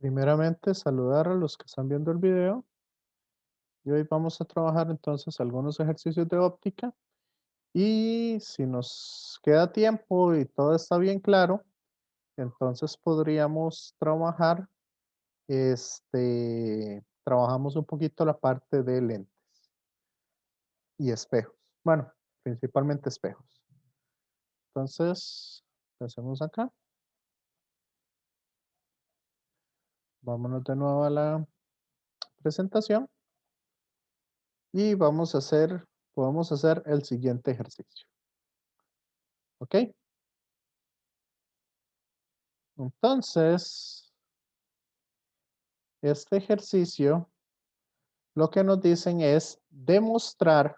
Primeramente, saludar a los que están viendo el video y hoy vamos a trabajar entonces algunos ejercicios de óptica y si nos queda tiempo y todo está bien claro, entonces podríamos trabajar, trabajamos un poquito la parte de lentes y espejos. Bueno, principalmente espejos. Entonces, hacemos acá. Vámonos de nuevo a la presentación y podemos hacer el siguiente ejercicio. ¿Ok? Entonces, este ejercicio lo que nos dicen es demostrar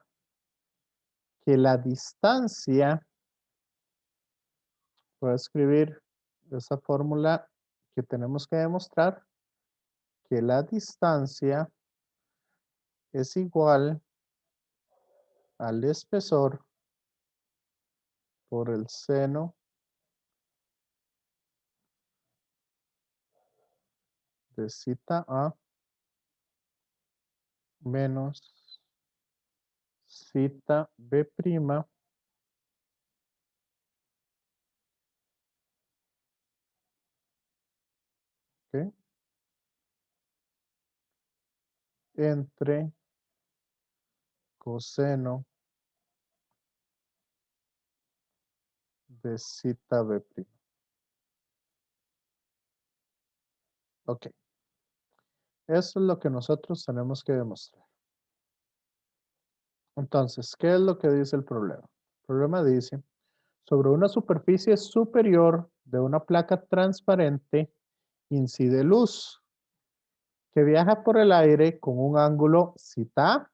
que la distancia, voy a escribir esa fórmula que tenemos que demostrar, que la distancia es igual al espesor por el seno de zeta A menos zeta B prima ¿ok? Entre coseno de zeta B prima. Ok, eso es lo que nosotros tenemos que demostrar. Entonces, ¿qué es lo que dice el problema? El problema dice, sobre una superficie superior de una placa transparente incide luz que viaja por el aire con un ángulo zeta.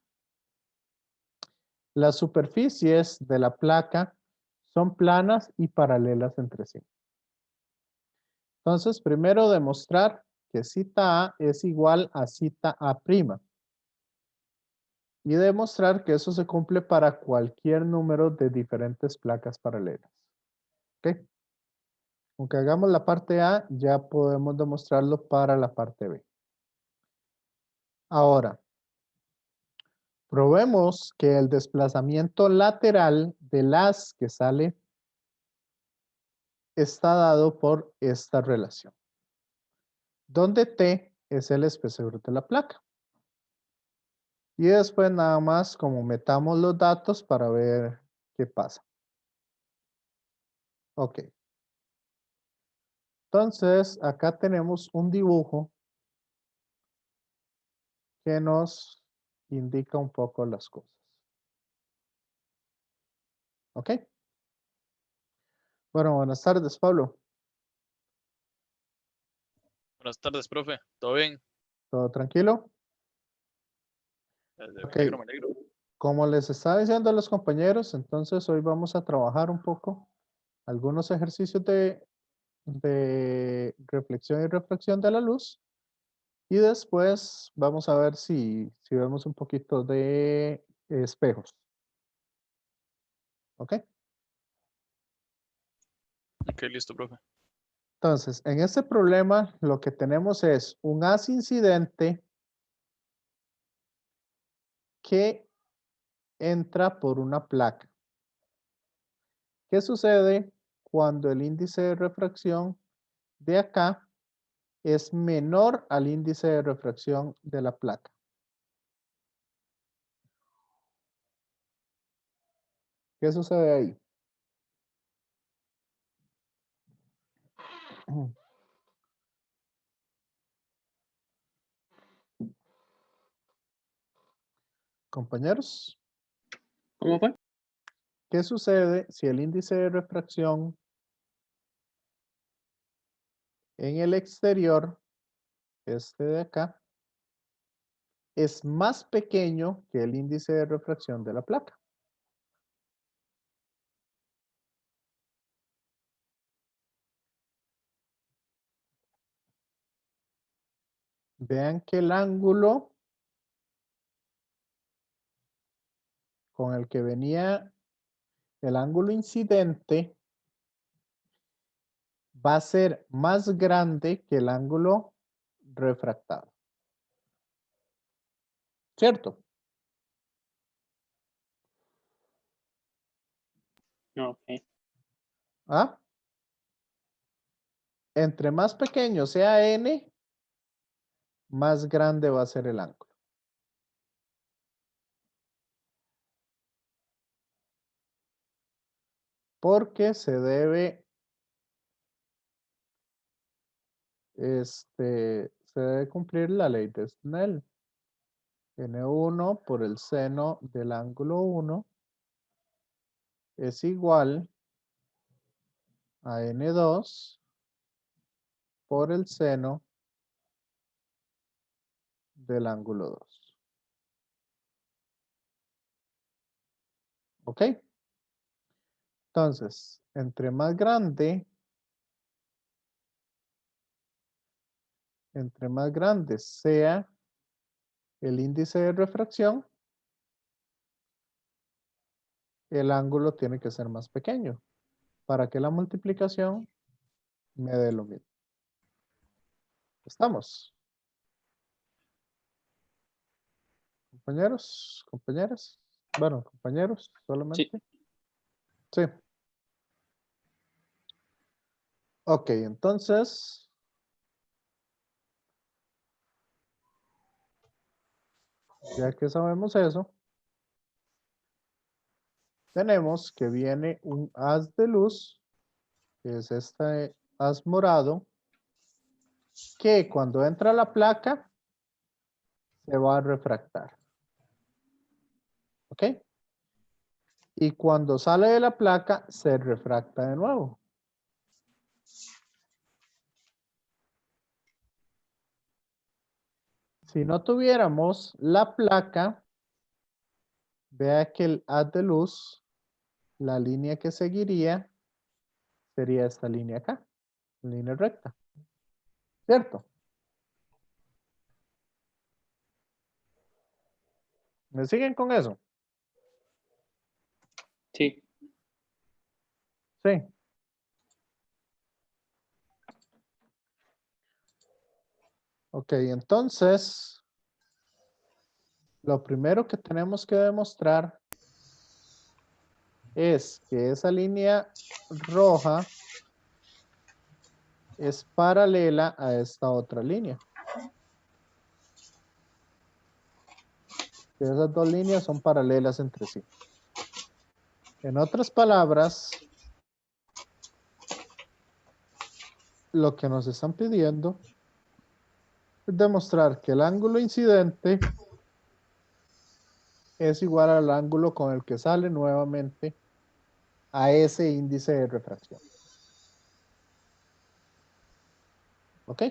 Las superficies de la placa son planas y paralelas entre sí. Entonces, primero demostrar que zeta A es igual a zeta A'. Y demostrar que eso se cumple para cualquier número de diferentes placas paralelas. ¿Ok? Aunque hagamos la parte A, ya podemos demostrarlo para la parte B. Ahora, probemos que el desplazamiento lateral del haz que sale está dado por esta relación, donde T es el espesor de la placa. Y después nada más como metamos los datos para ver qué pasa. Ok. Entonces, acá tenemos un dibujo que nos indica un poco las cosas. ¿Ok? Bueno, buenas tardes, Pablo. Buenas tardes, profe. ¿Todo bien? ¿Todo tranquilo? Me Ok, alegro, me alegro. como les estaba diciendo a los compañeros, entonces hoy vamos a trabajar un poco algunos ejercicios de reflexión y refracción de la luz y después vamos a ver si vemos un poquito de espejos. ¿Ok? Ok, listo, profe. Entonces, en este problema lo que tenemos es un haz incidente que entra por una placa. ¿Qué sucede cuando el índice de refracción de acá es menor al índice de refracción de la placa? ¿Qué sucede ahí? Compañeros, ¿Cómo fue? ¿qué sucede si el índice de refracción en el exterior, este de acá, es más pequeño que el índice de refracción de la placa? Vean que el ángulo con el que venía el ángulo incidente va a ser más grande que el ángulo refractado. ¿Cierto? Ok. ¿Ah? Entre más pequeño sea n, más grande va a ser el ángulo. Porque se debe cumplir la ley de Snell. N1 por el seno del ángulo 1 es igual a N2 por el seno del ángulo 2. ¿Ok? Entonces, entre más grande sea el índice de refracción, el ángulo tiene que ser más pequeño para que la multiplicación me dé lo mismo. ¿Estamos? Compañeros, compañeras. Bueno, compañeros solamente. Sí. Ok, entonces, ya que sabemos eso, tenemos que viene un haz de luz, que es este haz morado, que cuando entra a la placa, se va a refractar. ¿Ok? Y cuando sale de la placa, se refracta de nuevo. Si no tuviéramos la placa, vea que el haz de luz, la línea que seguiría, sería esta línea acá, línea recta. ¿Cierto? ¿Me siguen con eso? Sí. Sí. Ok, entonces, lo primero que tenemos que demostrar es que esa línea roja es paralela a esta otra línea. Que esas dos líneas son paralelas entre sí. En otras palabras, lo que nos están pidiendo es demostrar que el ángulo incidente es igual al ángulo con el que sale nuevamente a ese índice de refracción. ¿Ok?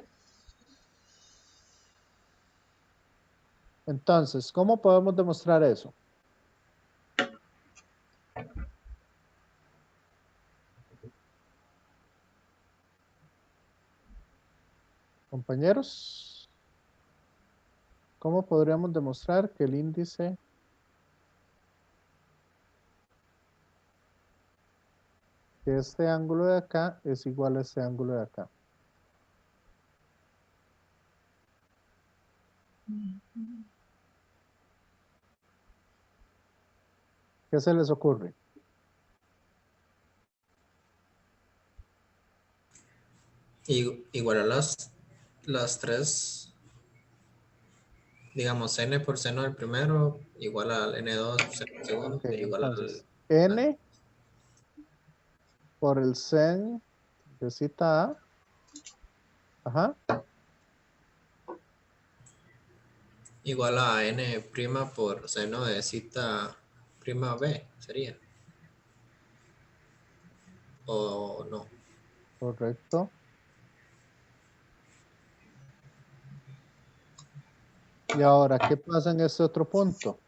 Entonces, ¿cómo podemos demostrar eso? Compañeros, ¿cómo podríamos demostrar que el índice que este ángulo de acá es igual a este ángulo de acá? ¿Qué se les ocurre? Igual a las tres, digamos, n por seno del primero, igual al n2 por seno del segundo, Ok, igual entonces, al n por el sen de cita A, ajá, igual a n' por seno de cita prima b, sería. O no. correcto. Y ahora, ¿qué pasa en este otro punto?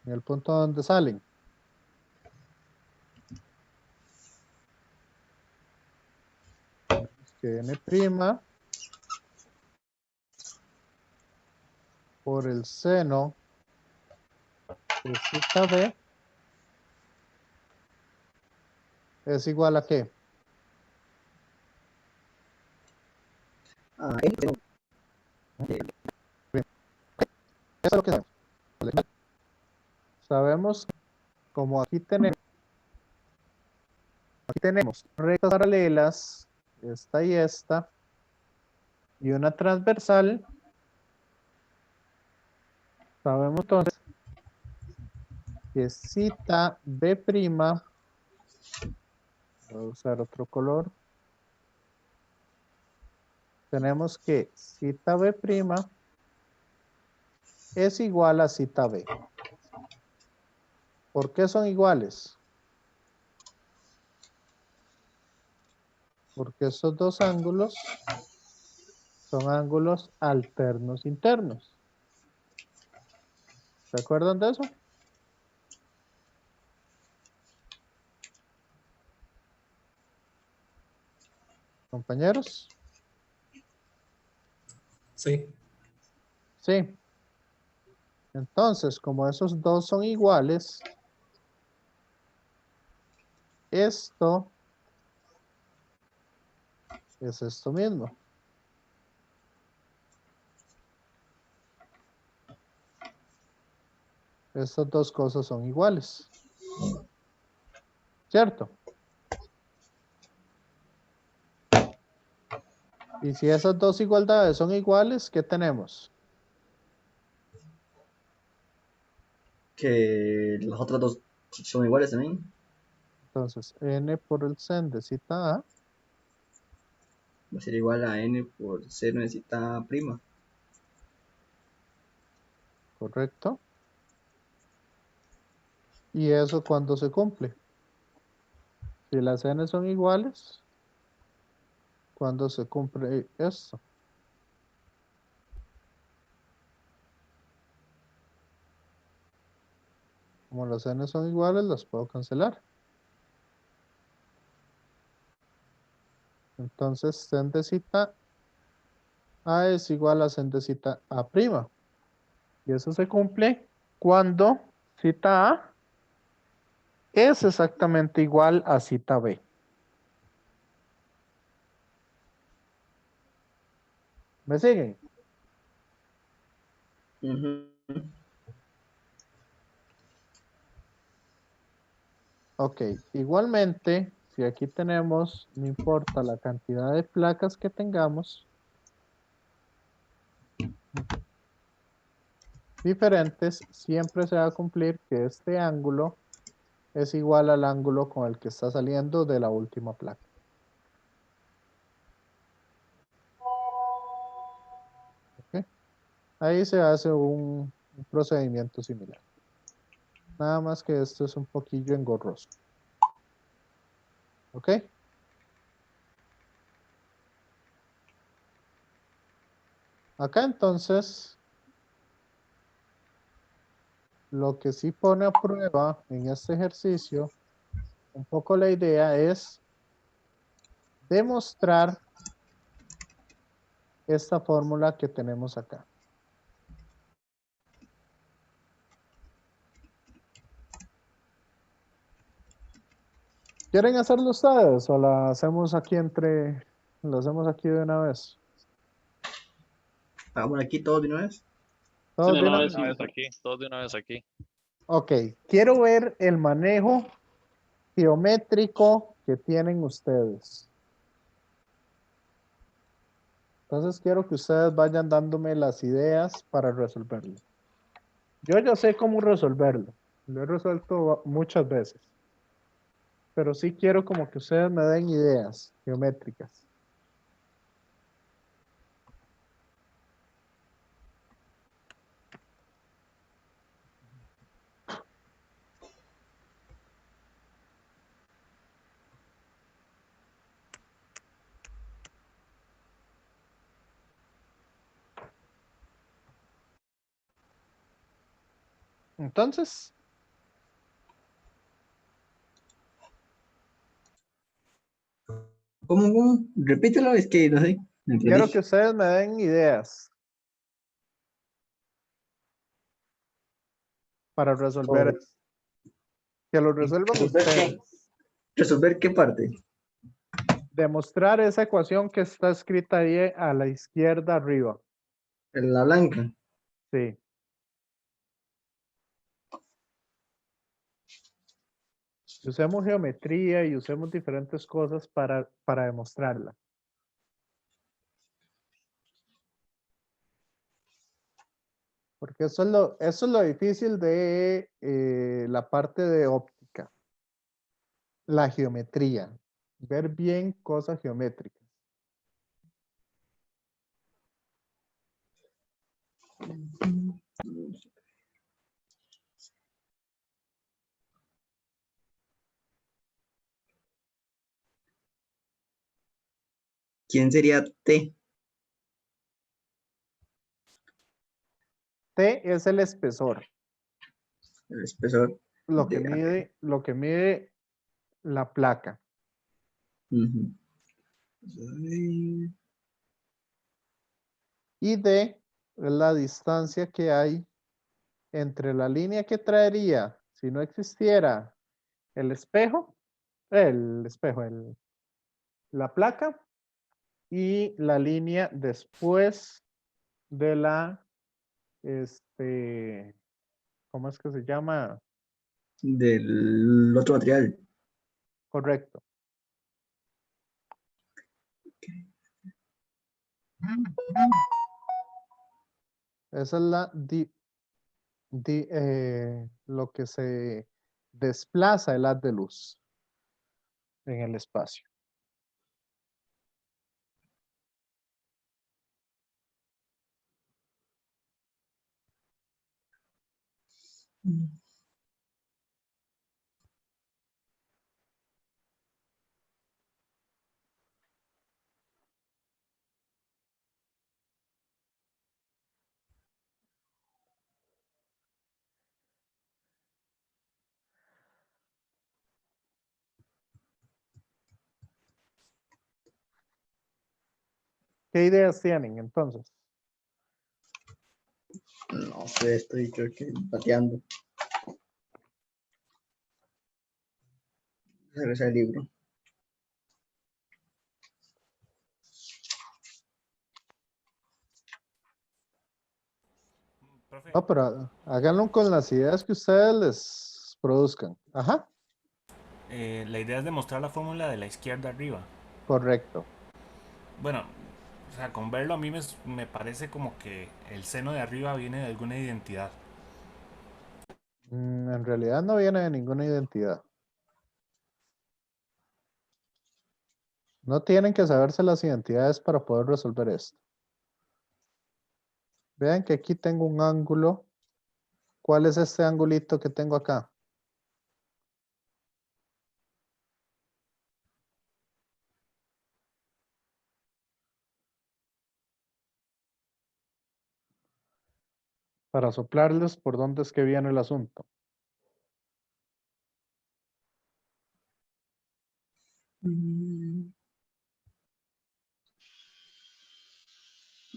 En el punto donde salen. Tenemos que n' por el seno de cita B es igual a ¿qué? A n, sabemos que como aquí tenemos rectas paralelas, esta y esta, y una transversal, sabemos entonces que cita B', voy a usar otro color, tenemos que cita B' es igual a cita B. ¿Por qué son iguales? Porque estos dos ángulos son ángulos alternos internos. ¿Se acuerdan de eso? Compañeros. Sí. Sí. Entonces, como esos dos son iguales, esto es esto mismo. Estas dos cosas son iguales. ¿Cierto? Y si esas dos igualdades son iguales, ¿qué tenemos? Que las otras dos son iguales también. Entonces, n por el sen de cita A Va a ser igual a n por seno de cita prima. ¿correcto? ¿Y eso cuando se cumple? Si las n son iguales, ¿cuándo se cumple esto? Como las n son iguales, las puedo cancelar. Entonces, sen de cita A es igual a sen de cita A'. Y eso se cumple cuando cita A es exactamente igual a cita B. ¿Me siguen? Ujú. Ok, igualmente, si aquí tenemos, no importa la cantidad de placas que tengamos, diferentes, siempre se va a cumplir que este ángulo es igual al ángulo con el que está saliendo de la última placa. ¿Ok? Ahí se hace un procedimiento similar. Nada más que esto es un poquillo engorroso. ¿Ok? Acá entonces, lo que sí pone a prueba en este ejercicio, un poco la idea es demostrar esta fórmula que tenemos acá. ¿Quieren hacerlo ustedes o la hacemos aquí lo hacemos aquí de una vez? Hagamos aquí todo de una vez. Sí, ¿Todos de de una una vez vez? aquí, todos de una vez aquí. Ok, quiero ver el manejo geométrico que tienen ustedes. Entonces quiero que ustedes vayan dándome las ideas para resolverlo. Yo ya sé cómo resolverlo. Lo he resuelto muchas veces. Pero sí quiero como que ustedes me den ideas geométricas. Entonces, ¿Cómo? Repítelo, es que no sé. No entendí. quiero que ustedes me den ideas para resolver Oh, esto. Que lo resuelvan ¿resolver qué? ustedes. ¿Resolver qué parte? Demostrar esa ecuación que está escrita ahí a la izquierda arriba. La blanca. Sí. Usemos geometría y usemos diferentes cosas para demostrarla. Porque eso es lo difícil de la parte de óptica. La geometría. Ver bien cosas geométricas. ¿Quién sería T? T es el espesor. El espesor. Lo que de- mide la placa. Ujú. Y D es la distancia que hay entre la línea que traería si no existiera el espejo, la placa y la línea después de ¿cómo es que se llama? Del otro material. Correcto. Esa es lo que se desplaza el haz de luz en el espacio. ¿Qué ideas tienen entonces? No sé, estoy creo que pateando. Regresar el libro. Profe, No, pero háganlo con las ideas que ustedes les produzcan. Ajá, la idea es demostrar la fórmula de la izquierda arriba. correcto. Bueno, o sea, con verlo a mí me parece como que el seno de arriba viene de alguna identidad. En realidad no viene de ninguna identidad. No tienen que saberse las identidades para poder resolver esto. Vean que aquí tengo un ángulo. ¿Cuál es este angulito que tengo acá? Para soplarles por dónde es que viene el asunto.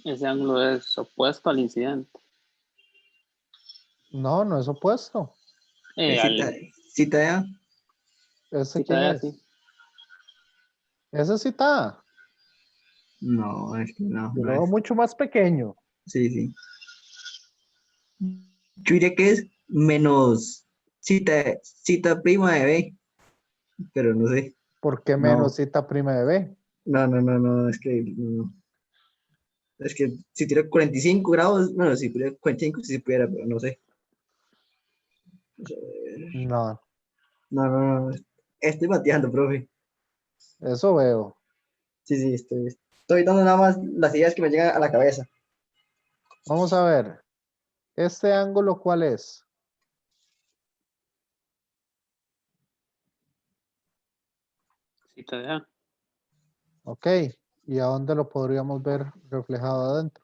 Ese ángulo es opuesto al incidente. No, no es opuesto. Cita, Al cita ya. ¿Ese cita quién de es? así. Ese sí está. No, es que no, Yo no lo veo es. mucho más pequeño. Sí, sí. Yo diría que es menos cita prima de B, pero no sé. ¿Por qué menos No, cita prima de B? no, es que no. Es que si tuviera 45 grados, bueno, si tuviera 45 sí se pudiera, pero no sé. Vamos a ver. No, No. Estoy bateando, profe. eso veo. Sí, sí, estoy dando nada más las ideas que me llegan a la cabeza. Vamos a ver. ¿Este ángulo cuál es? Cita de A. Ok. ¿Y a dónde lo podríamos ver reflejado adentro?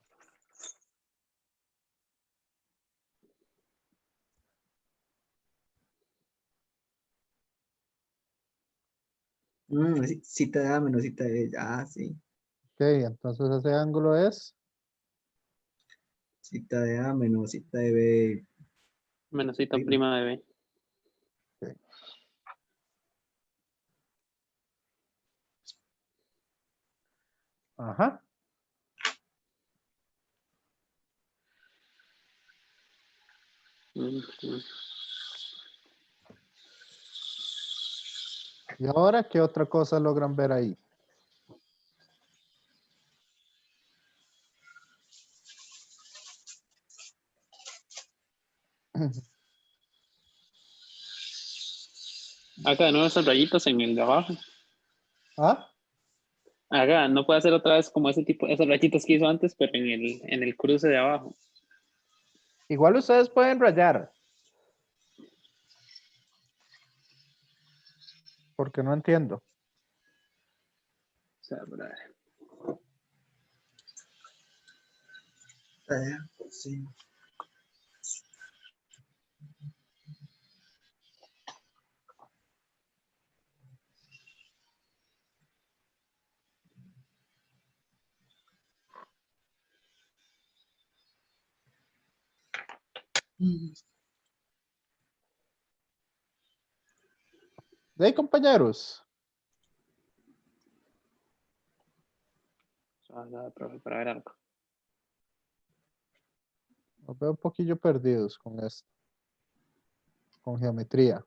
Cita de A menos cita de B. Ah, sí. Ok, entonces ese ángulo es. Cita de A menos cita de B. Menos cita Prima. prima de B. Ok. Ajá. Ujú. ¿Y ahora qué otra cosa logran ver ahí? Haga de nuevo esos rayitos en el de abajo. ¿Ah? Haga, no puede hacer otra vez como ese tipo, esos rayitos que hizo antes, pero en el cruce de abajo. Igual ustedes pueden rayar. Porque no entiendo. O sea, brother. Sí. De ahí, compañeros. Profe, para ver algo. Los veo un poquillo perdidos con esto. Con geometría.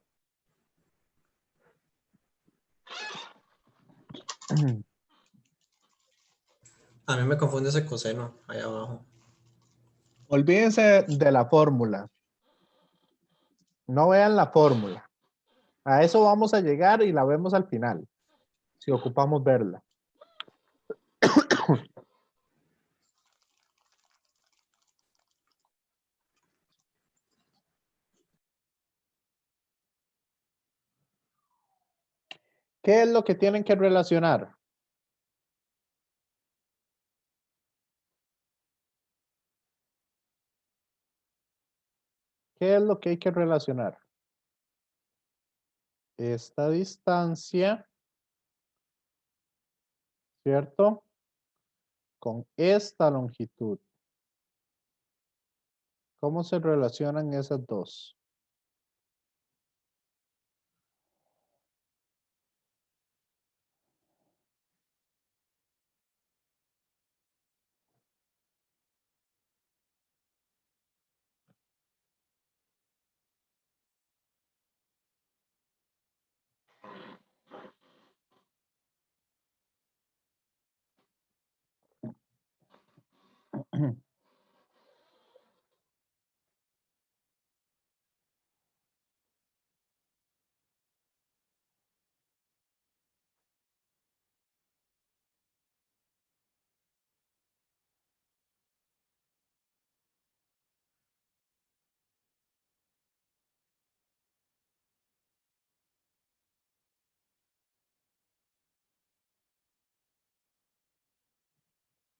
A mí me confunde ese coseno ahí abajo. Olvídense de la fórmula. No vean la fórmula. A eso vamos a llegar y la vemos al final. Si ocupamos verla. ¿Qué es lo que tienen que relacionar? ¿Qué es lo que hay que relacionar? Esta distancia, ¿cierto? Con esta longitud. ¿Cómo se relacionan esas dos?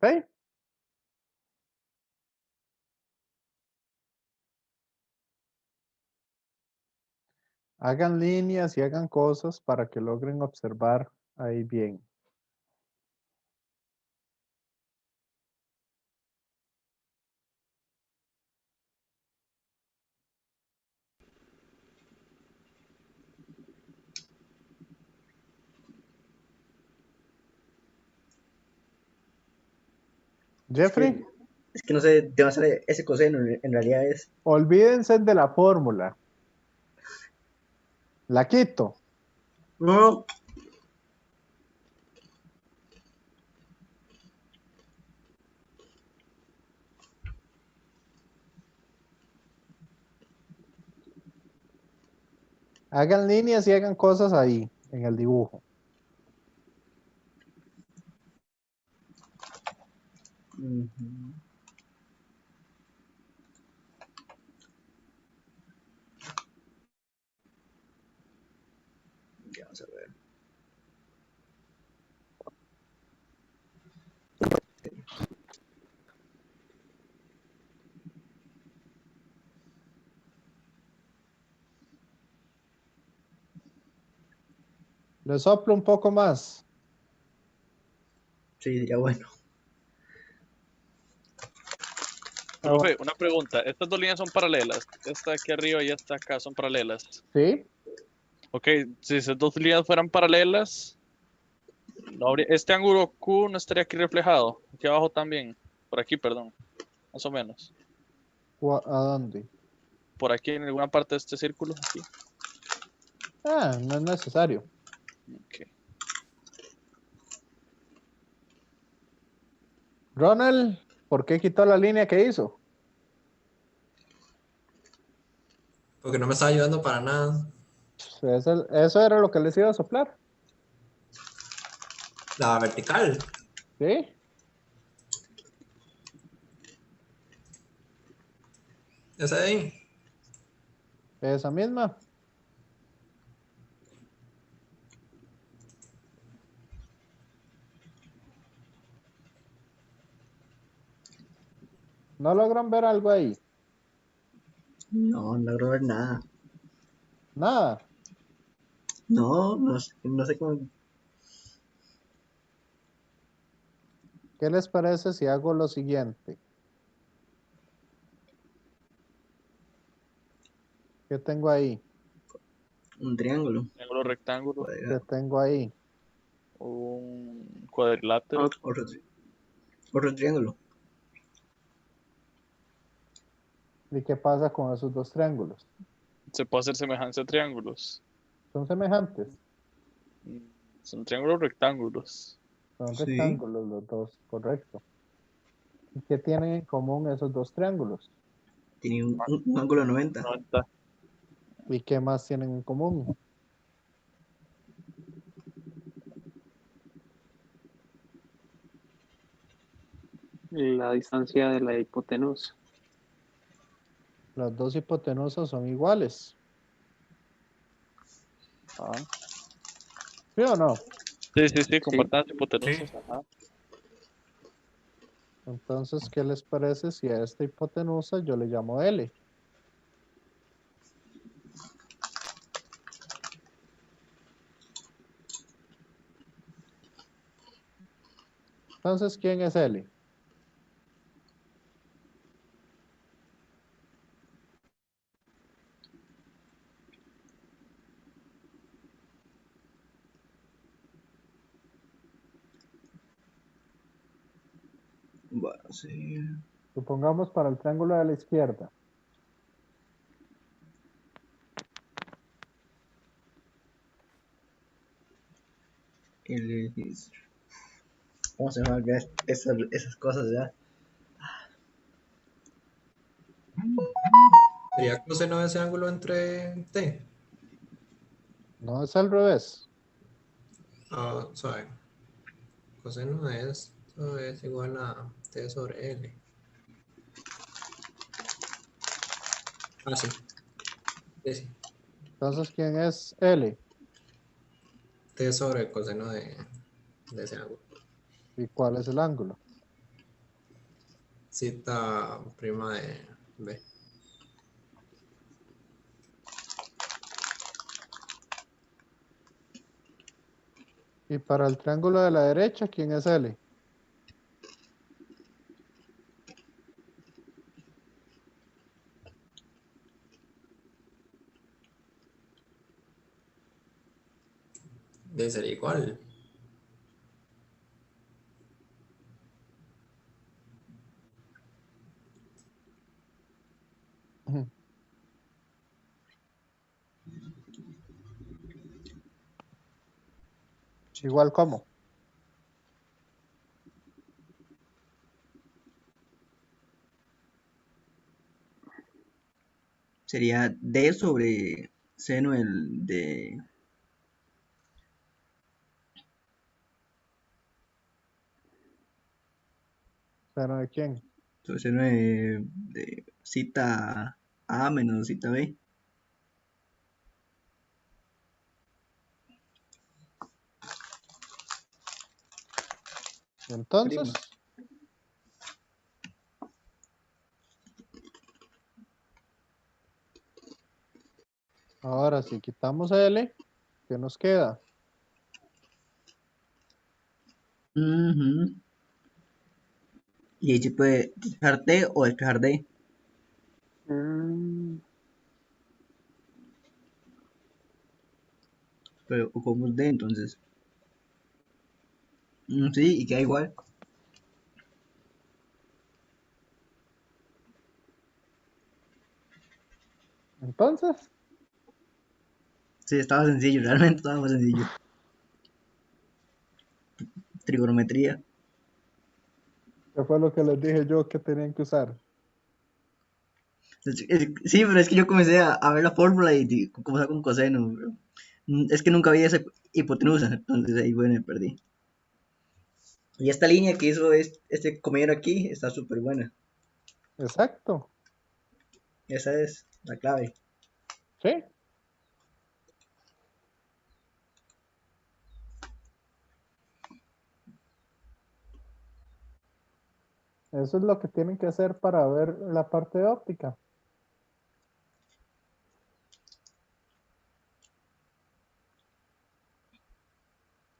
¿Ok? Hagan líneas y hagan cosas para que logren observar ahí bien. Jeffrey, Es que no sé de dónde sale ese coseno, en realidad es. olvídense de la fórmula. La quito. No, Hagan líneas y hagan cosas ahí, en el dibujo. ujú. Ya, vamos a ver. Le soplo un poco más. Sí, ya bueno. Profe, una pregunta. Estas dos líneas son paralelas. Esta aquí arriba y esta acá son paralelas. ¿Sí? Ok, si esas dos líneas fueran paralelas, este ángulo Q no estaría aquí reflejado. Aquí abajo también. Por aquí, perdón. Más o menos. ¿A dónde? Por aquí en alguna parte de este círculo. Aquí. Ah, no es necesario. Ok. Ronald, ¿por qué quitó la línea que hizo? Porque no me está ayudando para nada. Eso era lo que les iba a soplar, La vertical. ¿sí? Esa de ahí. Esa misma. ¿No logran ver algo ahí? No, no logro ver nada. Nada. No, no sé cómo. ¿Qué les parece si hago lo siguiente? ¿Qué tengo ahí? Un triángulo. Triángulo rectángulo, ¿Qué Cuadrado. tengo ahí? un cuadrilátero. Otro triángulo. ¿Y qué pasa con esos dos triángulos? Se puede hacer semejanza a triángulos. ¿Son semejantes? Mm, Son triángulos rectángulos. Son Sí. rectángulos los dos, correcto. ¿Y qué tienen en común esos dos triángulos? Tiene un ángulo de 90. 90. ¿Y qué más tienen en común? La distancia de la hipotenusa. Las dos hipotenusas son iguales, Ah. ¿sí o no? Sí, sí, sí, Sí. compartan las hipotenusas. Sí. Ajá. Entonces, ¿qué les parece si a esta hipotenusa yo le llamo L? Entonces, ¿quién es L? Va a ser Supongamos para el triángulo de la izquierda. el. ¿Cómo se llama acá? Esas cosas ya. Sería coseno de ese ángulo entre T. No es al revés. Ah, suave. Coseno de esto es igual a T sobre L. Ah, sí. Sí, sí. Entonces, ¿quién es L? T sobre coseno de ese ángulo. ¿Y cuál es el ángulo? Cita prima de B. Y para el triángulo de la derecha, ¿quién es L? Debe ser igual. Igual como. Sería D sobre seno de. ¿Pero de quién? Sobre seno de cita A menos cita B. Entonces, Prima. ahora si quitamos L, ¿qué nos queda? Ujú. Y ahí se puede despejar T o despejar D. Mm, Pero ocupamos D entonces. Sí, y queda igual. Entonces, Sí, estaba sencillo, realmente estaba más sencillo. trigonometría. ¿Qué fue lo que les dije yo que tenían que usar? Sí, pero es que yo comencé a ver la fórmula y cómo saco un coseno. Pero, es que nunca vi esa hipotenusa, entonces ahí, bueno, me perdí. Y esta línea que hizo este compañero aquí está súper buena. Exacto. Esa es la clave. Sí. Eso es lo que tienen que hacer para ver la parte de óptica.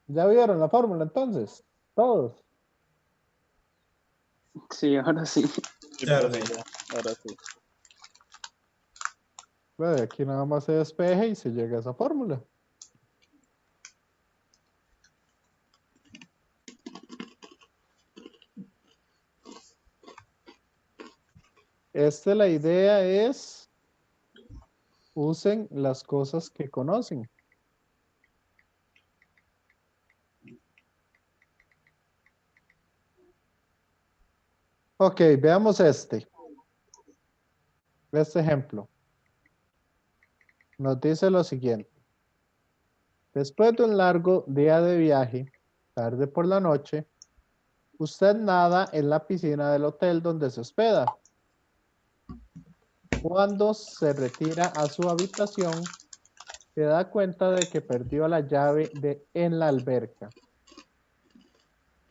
¿Ya vieron la fórmula entonces? Todos. Sí, ahora sí. Sí, Claro, profe, sí. ya, ahora sí. Bueno, aquí nada más se despeje y se llega a esa fórmula. La idea es usen las cosas que conocen. Ok, veamos este ejemplo. Nos dice lo siguiente. Después de un largo día de viaje, tarde por la noche, usted nada en la piscina del hotel donde se hospeda. Cuando se retira a su habitación, se da cuenta de que perdió la llave en la alberca.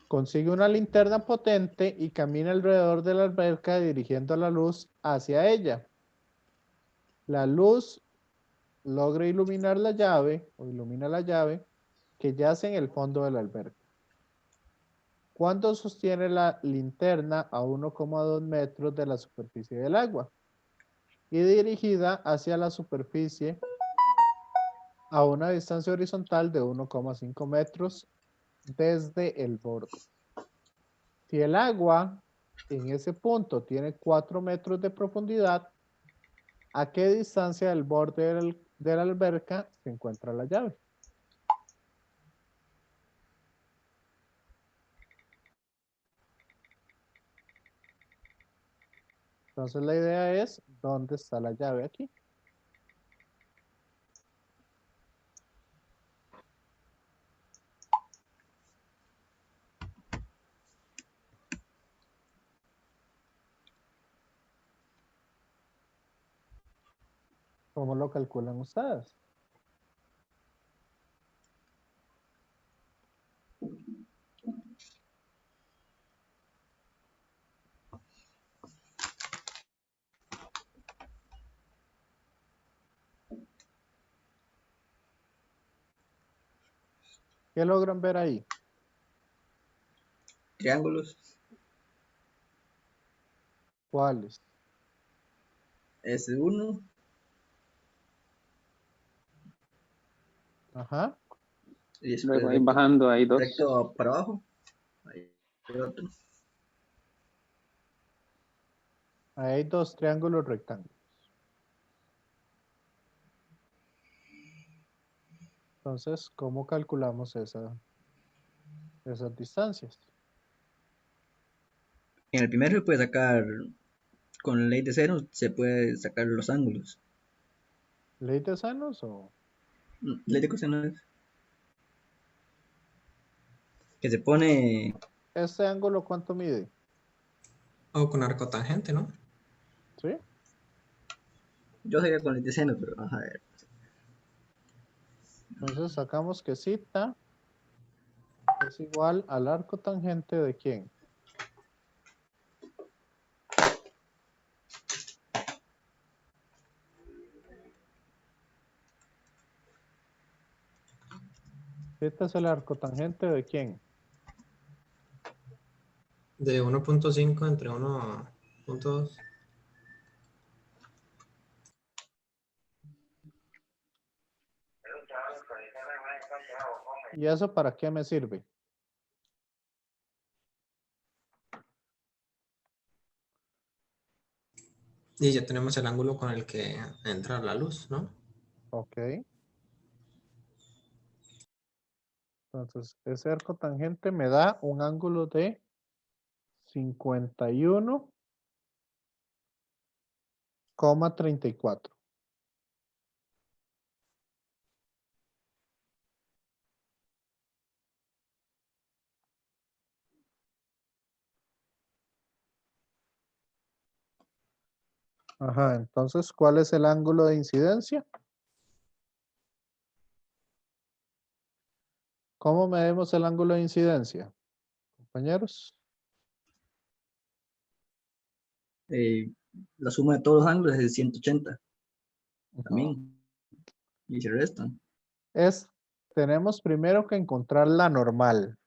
Consigue una linterna potente y camina alrededor de la alberca dirigiendo la luz hacia ella. La luz logra iluminar la llave o ilumina la llave que yace en el fondo de la alberca. Cuando sostiene la linterna a 1,2 metros de la superficie del agua y dirigida hacia la superficie a una distancia horizontal de 1,5 metros desde el borde. Si el agua en ese punto tiene 4 metros de profundidad, ¿a qué distancia del borde de la alberca se encuentra la llave? Entonces la idea es, ¿dónde está la llave aquí? ¿Cómo lo calculan ustedes? ¿Qué logran ver ahí? Triángulos. ¿Cuáles? S1. Ajá. Y después Luego ahí bajando hay dos. recto para abajo. Ahí hay otro. Ahí hay dos triángulos rectángulos. Entonces, ¿cómo calculamos esas distancias? En el primero se puede sacar, con la ley de seno, se puede sacar los ángulos. ¿Ley de senos o...? Ley de coseno es que se pone, ¿Este ángulo cuánto mide? O con arco tangente, ¿no? ¿Sí? yo sería con ley de seno, pero a ver. Entonces sacamos que cita es igual al arco tangente de ¿quién? Cita es el arco tangente de ¿quién? De 1.5 entre 1.2. ¿Y eso para qué me sirve? Y ya tenemos el ángulo con el que entra la luz, ¿no? Ok. Entonces, ese arco tangente me da un ángulo de 51,34. Ajá, entonces, ¿cuál es el ángulo de incidencia? ¿Cómo medimos el ángulo de incidencia, compañeros? La suma de todos los ángulos es 180 Ajá. también. Y se restan. Tenemos primero que encontrar la normal.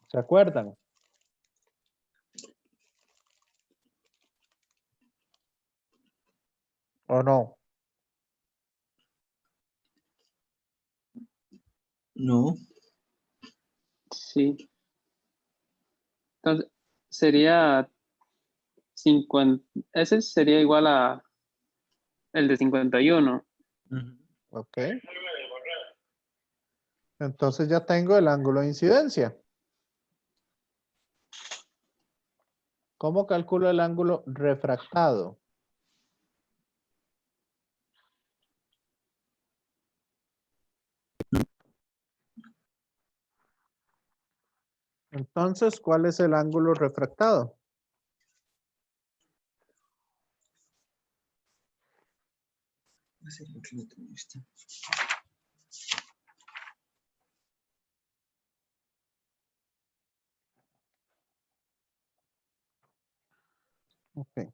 ¿Se acuerdan? ¿O no? No, Sí. Entonces, sería 50, ese sería igual a el de 51. Ok. Entonces ya tengo el ángulo de incidencia. ¿Cómo calculo el ángulo refractado? Entonces, ¿cuál es el ángulo refractado? ese es el otro no tengo este. Ok.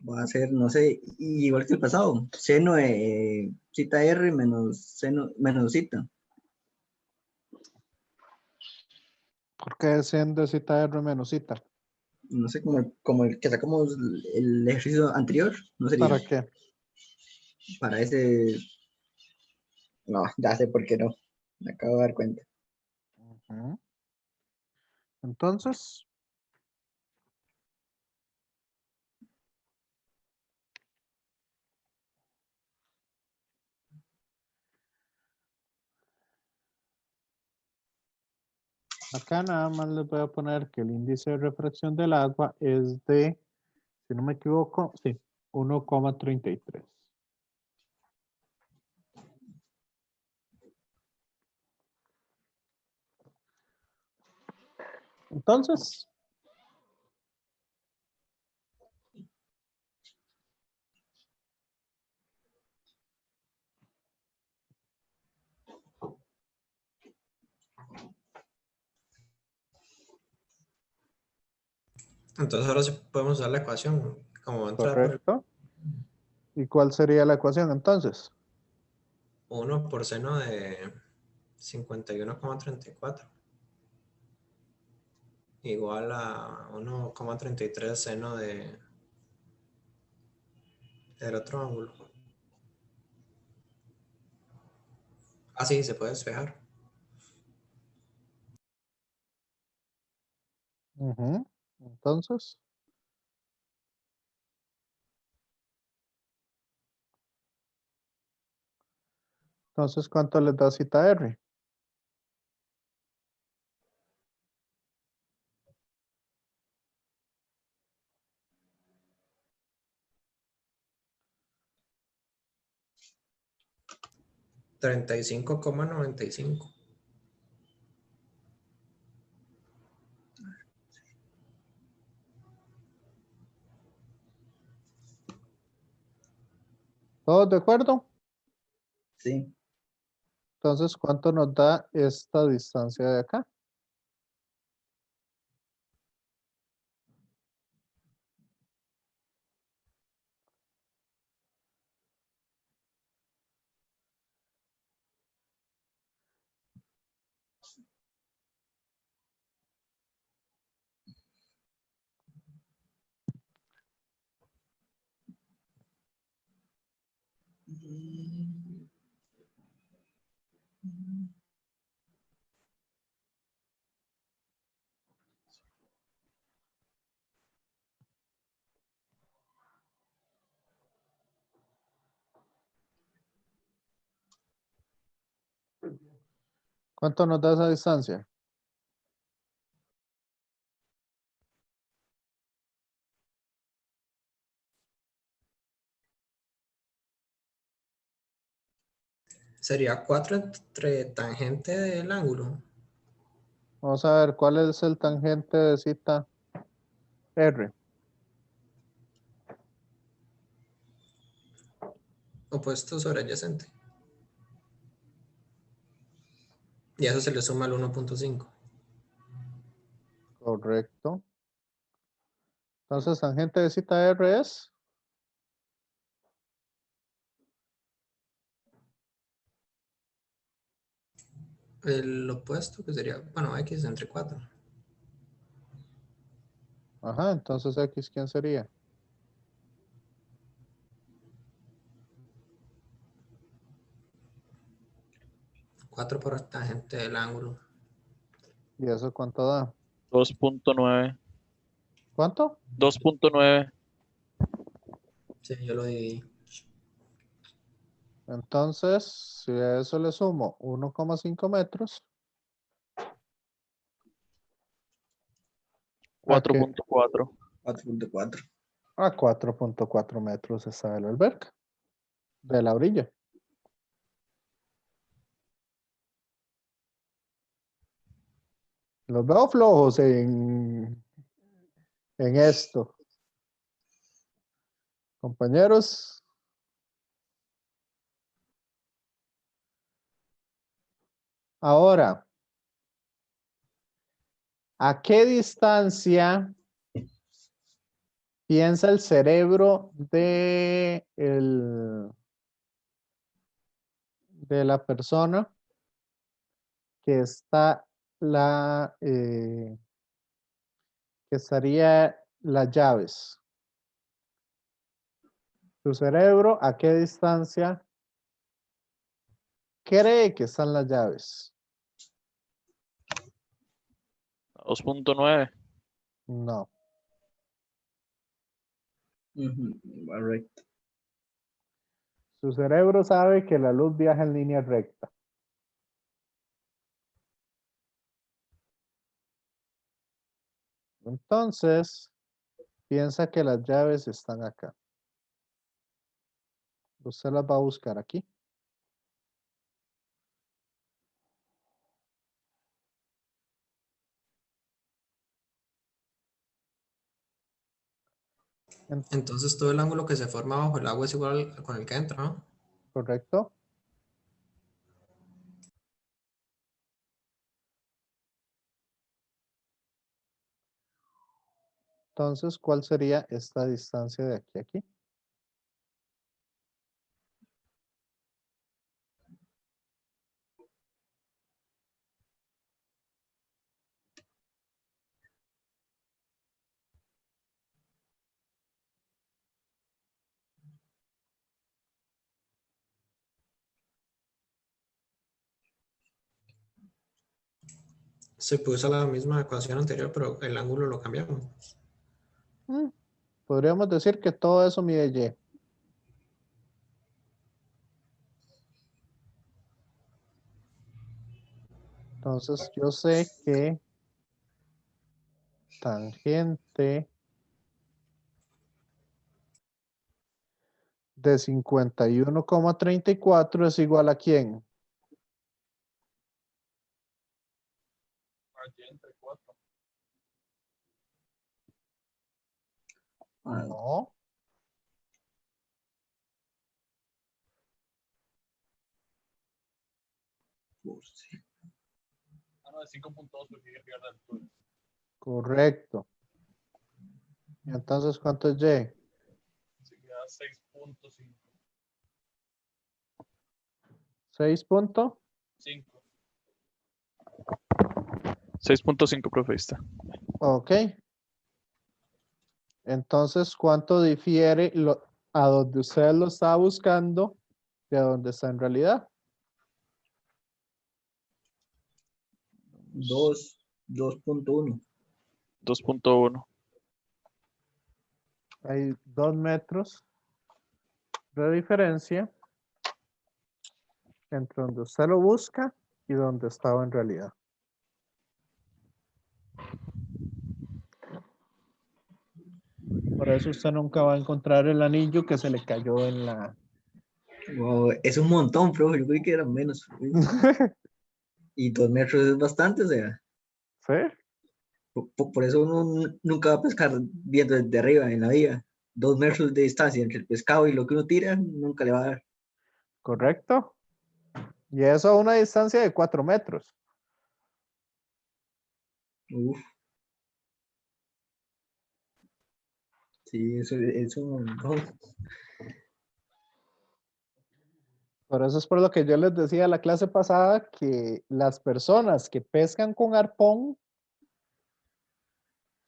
Va a ser, no sé, igual que el pasado, seno de cita R menos seno menos cita. ¿Por qué siendo cita R menos cita? No sé, como el que sacamos el ejercicio anterior, no sería ¿Para qué? para ese. No, ya sé por qué no. Me acabo de dar cuenta. Ujú. Entonces, acá nada más les voy a poner que el índice de refracción del agua es de, si no me equivoco, sí, 1,33. Entonces, Entonces ahora sí podemos usar la ecuación como entrada por correcto. ¿Y cuál sería la ecuación entonces? 1 por seno de 51,34 igual a 1,33 seno del otro ángulo. Así se puede despejar. Ujú. Entonces, ¿cuánto les da cita R? Treinta y cinco coma noventa y cinco. ¿Todos de acuerdo? Sí. Entonces, ¿cuánto nos da esta distancia de acá? ¿Cuánto nos da esa distancia? Sería 4 entre tangente del ángulo. Vamos a ver cuál es el tangente de cita R. Opuesto sobre adyacente. Y a eso se le suma el 1.5. Correcto. Entonces, tangente de cita R es El opuesto que sería, bueno, x entre 4. Ajá, entonces X, ¿quién sería? Cuatro por tangente del ángulo. ¿Y eso cuánto da? 2.9. ¿Cuánto? 2.9. Sí, yo lo dividí. Entonces, si a eso le sumo 1,5 metros, ¿a qué? 4.4. 4.4. A 4,4 metros está de la alberca, de la orilla. Los veo flojos en esto. Compañeros, ahora, ¿a qué distancia piensa el cerebro de la persona que está que estaría las llaves? ¿Tu cerebro a qué distancia cree que están las llaves? 2.9. No. Correcto. Su cerebro sabe que la luz viaja en línea recta. Entonces, piensa que las llaves están acá. Usted las va a buscar aquí. Entonces todo el ángulo que se forma bajo el agua es igual con el que entra, ¿no? ¿Correcto? Entonces, ¿cuál sería esta distancia de aquí a aquí? Se puso la misma ecuación anterior, pero el ángulo lo cambiamos. Podríamos decir que todo eso mide Y. Entonces, yo sé que tangente de 51,34 es igual a ¿quién? No. Correcto. ¿Y entonces cuánto es Y? 6 punto. 6.5, profe, ahí está. Ok. Entonces, ¿cuánto difiere a donde usted lo está buscando de a donde está en realidad? 2.1. 2.1. Hay 2 metros de diferencia entre donde usted lo busca y donde estaba en realidad. Por eso usted nunca va a encontrar el anillo que se le cayó en la... Wow, es un montón, profe. Yo creí que eran menos. Y 2 metros es bastante, o sea. ¿Sí? Por eso uno nunca va a pescar viendo desde arriba en la vida. 2 metros de distancia entre el pescado y lo que uno tira, nunca le va a dar. ¿Correcto? Y eso a una distancia de 4 metros. Uf, sí, eso es un montón. Por eso es por lo que yo les decía la clase pasada que las personas que pescan con arpón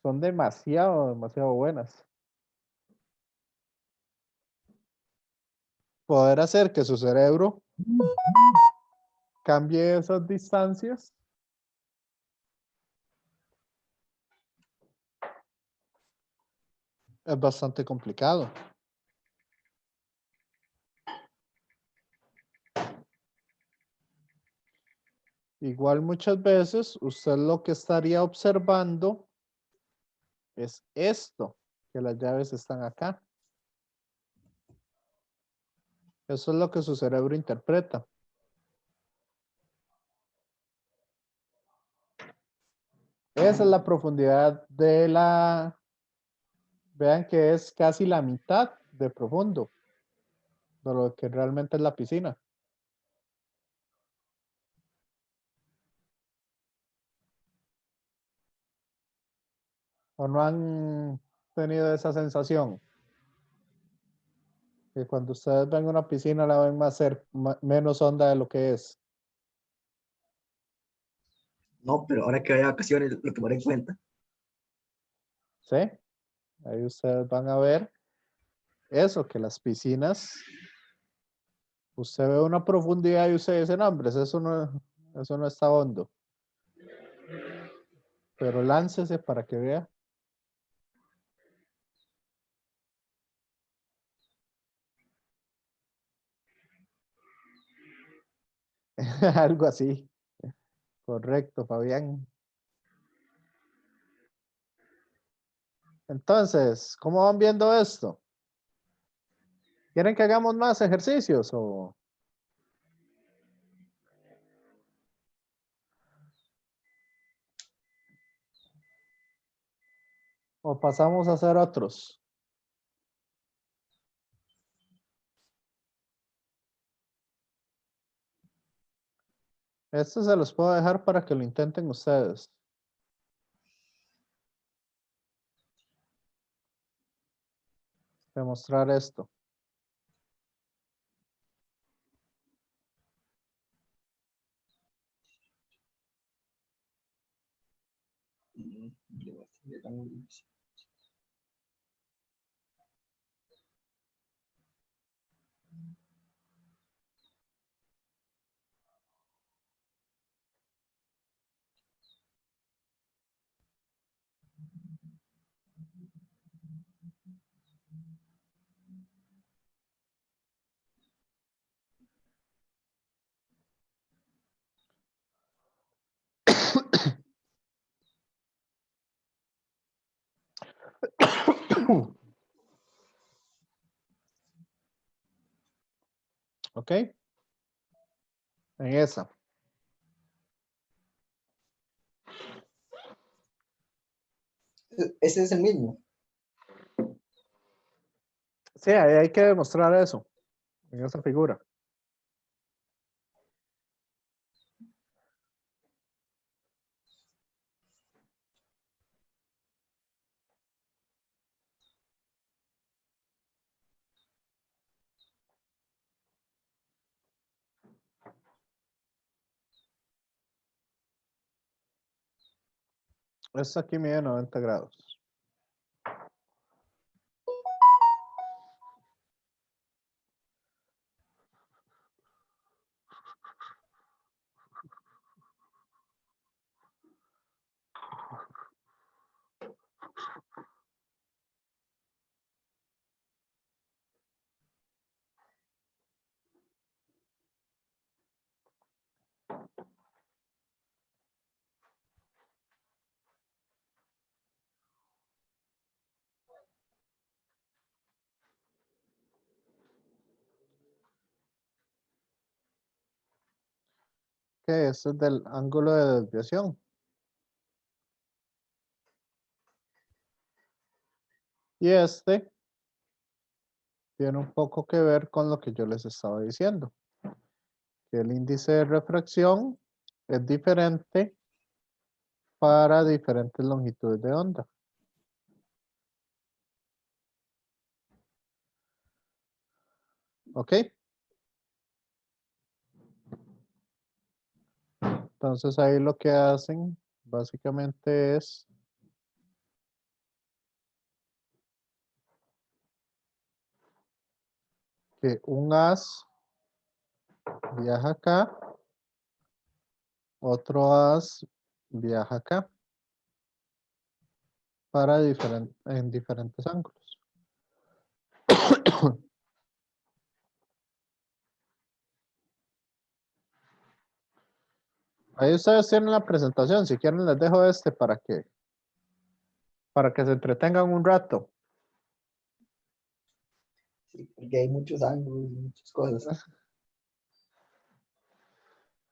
son demasiado, demasiado buenas. Poder hacer que su cerebro cambie esas distancias es bastante complicado. Igual muchas veces usted lo que estaría observando es esto, que las llaves están acá. Eso es lo que su cerebro interpreta. Esa es la profundidad de la... Vean que es casi la mitad de profundo de lo que realmente es la piscina. ¿O no han tenido esa sensación? Que cuando ustedes ven una piscina la ven menos honda de lo que es. No, pero ahora que vaya a vacaciones, lo tomaré en cuenta. ¿Sí? Ahí ustedes van a ver eso, que las piscinas, usted ve una profundidad y usted dice, no, hombre, eso no está hondo. Pero láncese para que vea. Algo así. Correcto, Fabián. Entonces, ¿cómo van viendo esto? ¿Quieren que hagamos más ejercicios o pasamos a hacer otros? Estos se los puedo dejar para que lo intenten ustedes. Demostrar esto. ¿Ok? En esa. Ese es el mismo. Sí, ahí hay que demostrar eso. En esa figura. Esto aquí mide 90 grados. Ok, este es del ángulo de desviación. Y este tiene un poco que ver con lo que yo les estaba diciendo. Que el índice de refracción es diferente para diferentes longitudes de onda. ¿Ok? Entonces ahí lo que hacen básicamente es que un haz viaja acá, otro haz viaja acá para en diferentes ángulos. Ahí ustedes tienen la presentación. Si quieren les dejo este para que se entretengan un rato. Sí, porque hay muchos ángulos y muchas cosas.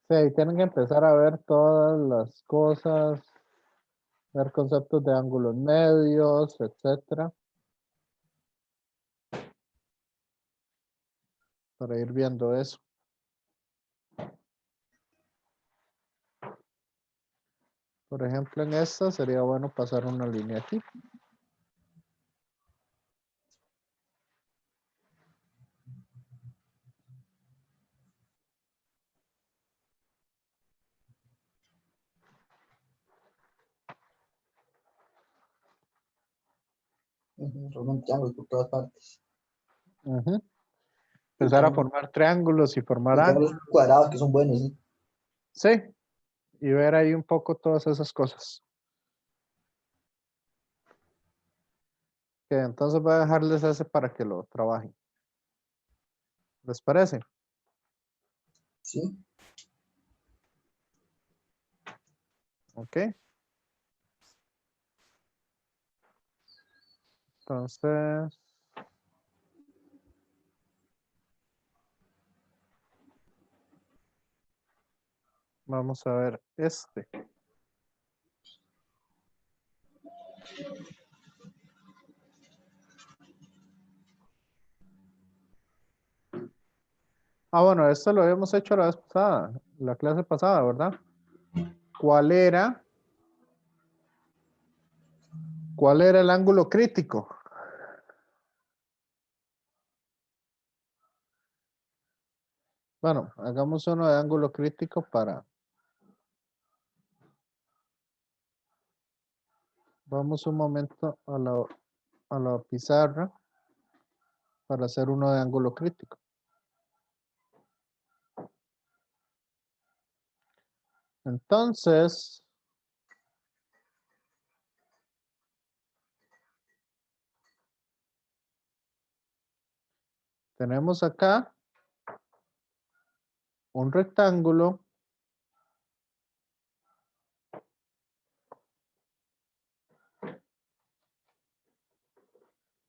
Sí, ahí tienen que empezar a ver todas las cosas, ver conceptos de ángulos medios, etcétera, para ir viendo eso. Por ejemplo, en esta sería bueno pasar una línea aquí. Son triángulos por todas partes. Ujú. Empezar a formar triángulos y formar Y triángulos ángulos. cuadrados que son buenos, ¿sí? Sí, y ver ahí un poco todas esas cosas. Que entonces voy a dejarles ese para que lo trabajen. ¿Les parece? Sí. Ok. Entonces, vamos a ver este. Ah, bueno, esto lo habíamos hecho la vez pasada, la clase pasada, ¿verdad? ¿Cuál era el ángulo crítico? Bueno, hagamos uno de ángulo crítico vamos un momento a la pizarra para hacer uno de ángulo crítico. Entonces, tenemos acá un rectángulo.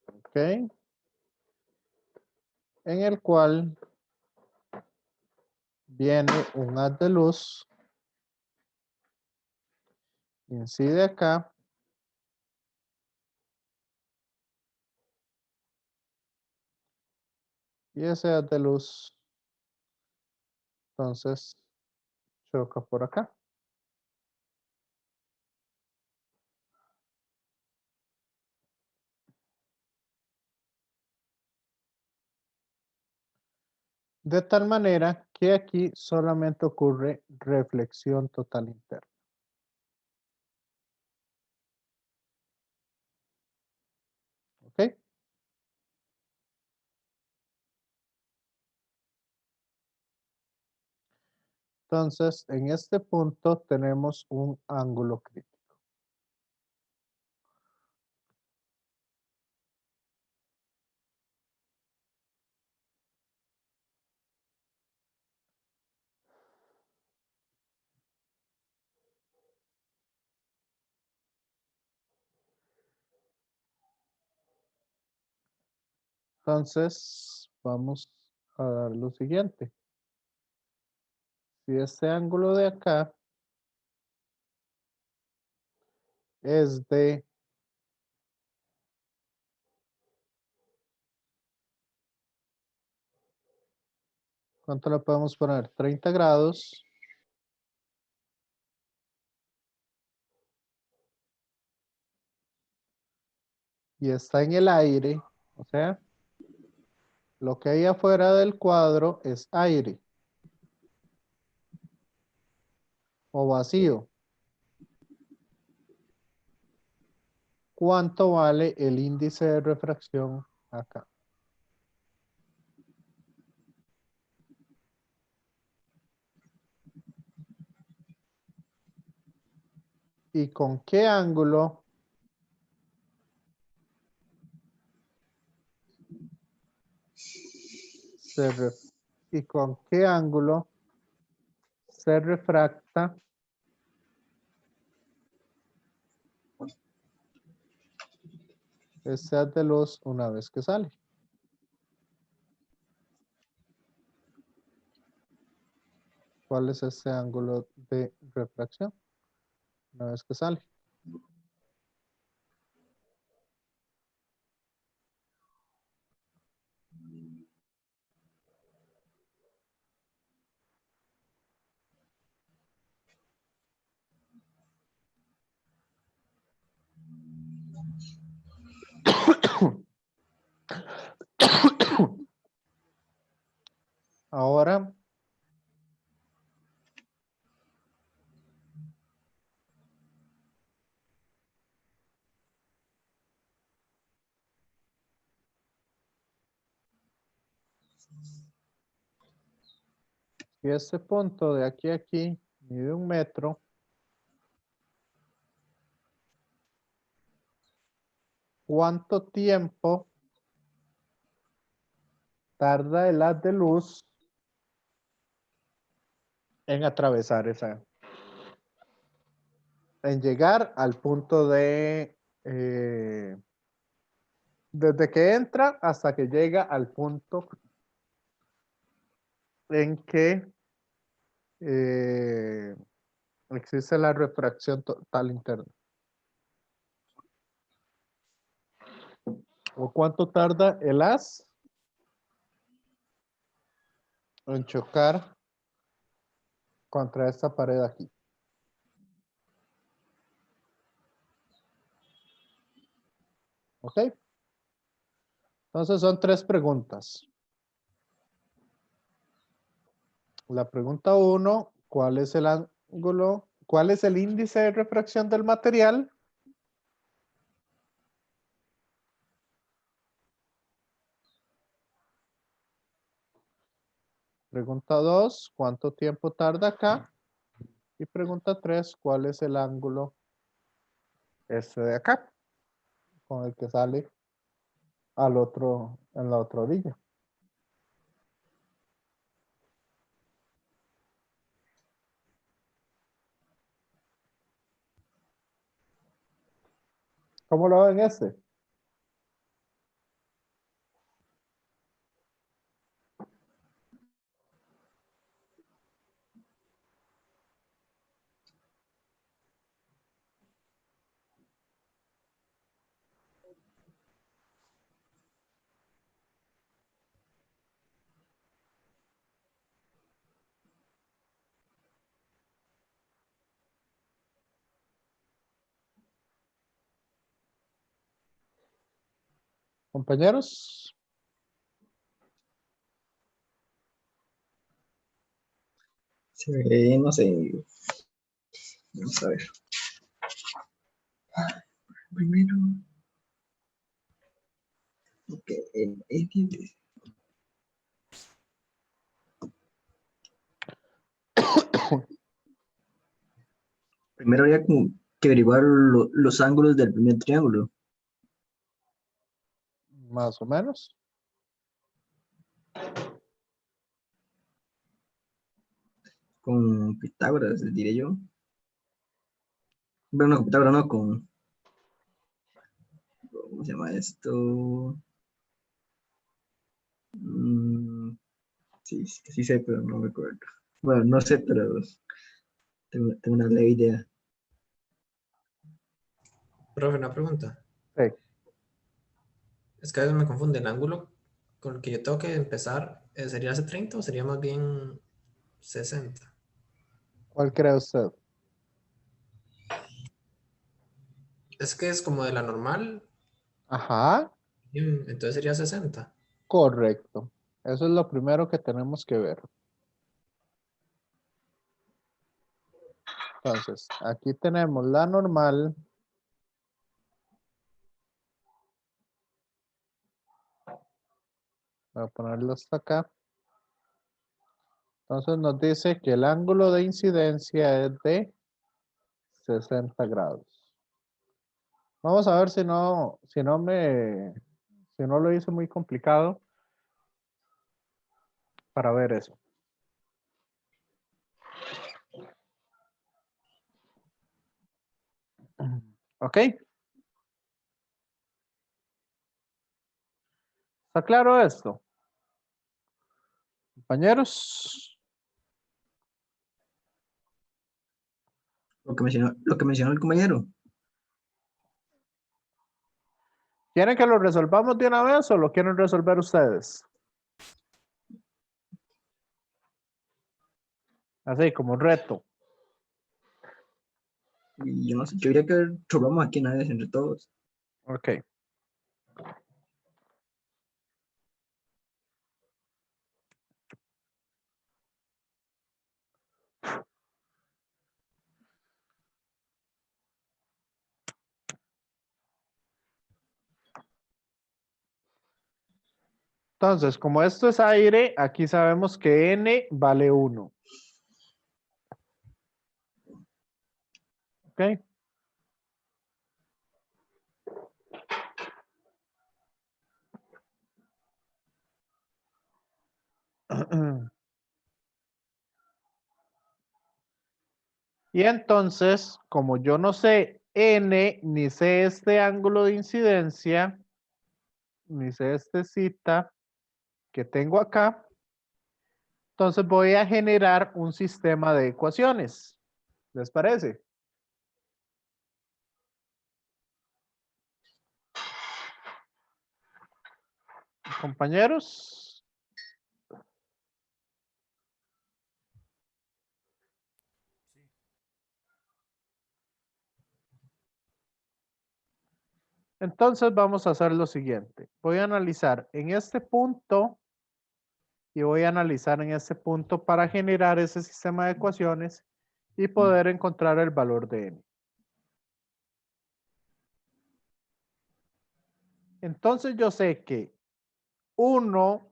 ¿Ok? En el cual viene un haz de luz, incide acá, y ese haz de luz, entonces, choca por acá. De tal manera que aquí solamente ocurre reflexión total interna. ¿Ok? Entonces, en este punto tenemos un ángulo crítico. Entonces, vamos a dar lo siguiente. Si este ángulo de acá es de ¿cuánto le podemos poner? 30 grados. Y está en el aire, o sea, lo que hay afuera del cuadro es aire o vacío. ¿Cuánto vale el índice de refracción acá? ¿Y con qué ángulo y con qué ángulo se refracta este haz de luz una vez que sale? ¿Cuál es ese ángulo de refracción una vez que sale? Ahora, si este punto de aquí a aquí mide 1 metro, ¿cuánto tiempo tarda el haz de luz en atravesar en llegar al punto desde que entra hasta que llega al punto en que eh, existe la refracción total interna? ¿O cuánto tarda el haz en chocar contra esta pared aquí? ¿Ok? Entonces son 3 preguntas. La pregunta 1, ¿cuál es el ángulo? ¿Cuál es el índice de refracción del material? Pregunta 2, ¿cuánto tiempo tarda acá? Y pregunta 3, ¿cuál es el ángulo este de acá con el que sale en la otra orilla? ¿Cómo lo ven este? Compañeros, Se ve, no sé. Vamos a ver. Primero. Ok, primero habría como que averiguar los ángulos del primer triángulo más o menos. con Pitágoras, diré yo. Bueno, no, con Pitágoras no, ¿cómo se llama esto? Sí, sí sé, pero no me acuerdo. Bueno, no sé, pero tengo una leve idea. Profe, una pregunta. Sí. Es que a veces me confunde el ángulo con el que yo tengo que empezar. ¿Sería ese 30 o sería más bien 60? ¿Cuál cree usted? Es que es como de la normal, Ajá, entonces sería 60. correcto. Eso es lo primero que tenemos que ver. Entonces, aquí tenemos la normal. Voy a ponerlo hasta acá. Entonces nos dice que el ángulo de incidencia es de 60 grados. Vamos a ver si no lo hice muy complicado para ver eso. ¿Ok? ¿Está claro esto? Compañeros. Lo que mencionó el compañero. ¿Quieren que lo resolvamos de una vez o lo quieren resolver ustedes? Así, como un reto. Y yo no sé, yo diría que probamos aquí una vez entre todos. Ok. Entonces, como esto es aire, aquí sabemos que N vale 1. ¿Ok? Y entonces, como yo no sé N, ni sé este ángulo de incidencia, ni sé este cita que tengo acá, entonces voy a generar un sistema de ecuaciones. ¿Les parece? Compañeros. Entonces vamos a hacer lo siguiente. Voy a analizar en este punto y voy a analizar en este punto para generar ese sistema de ecuaciones y poder encontrar el valor de n. Entonces yo sé que 1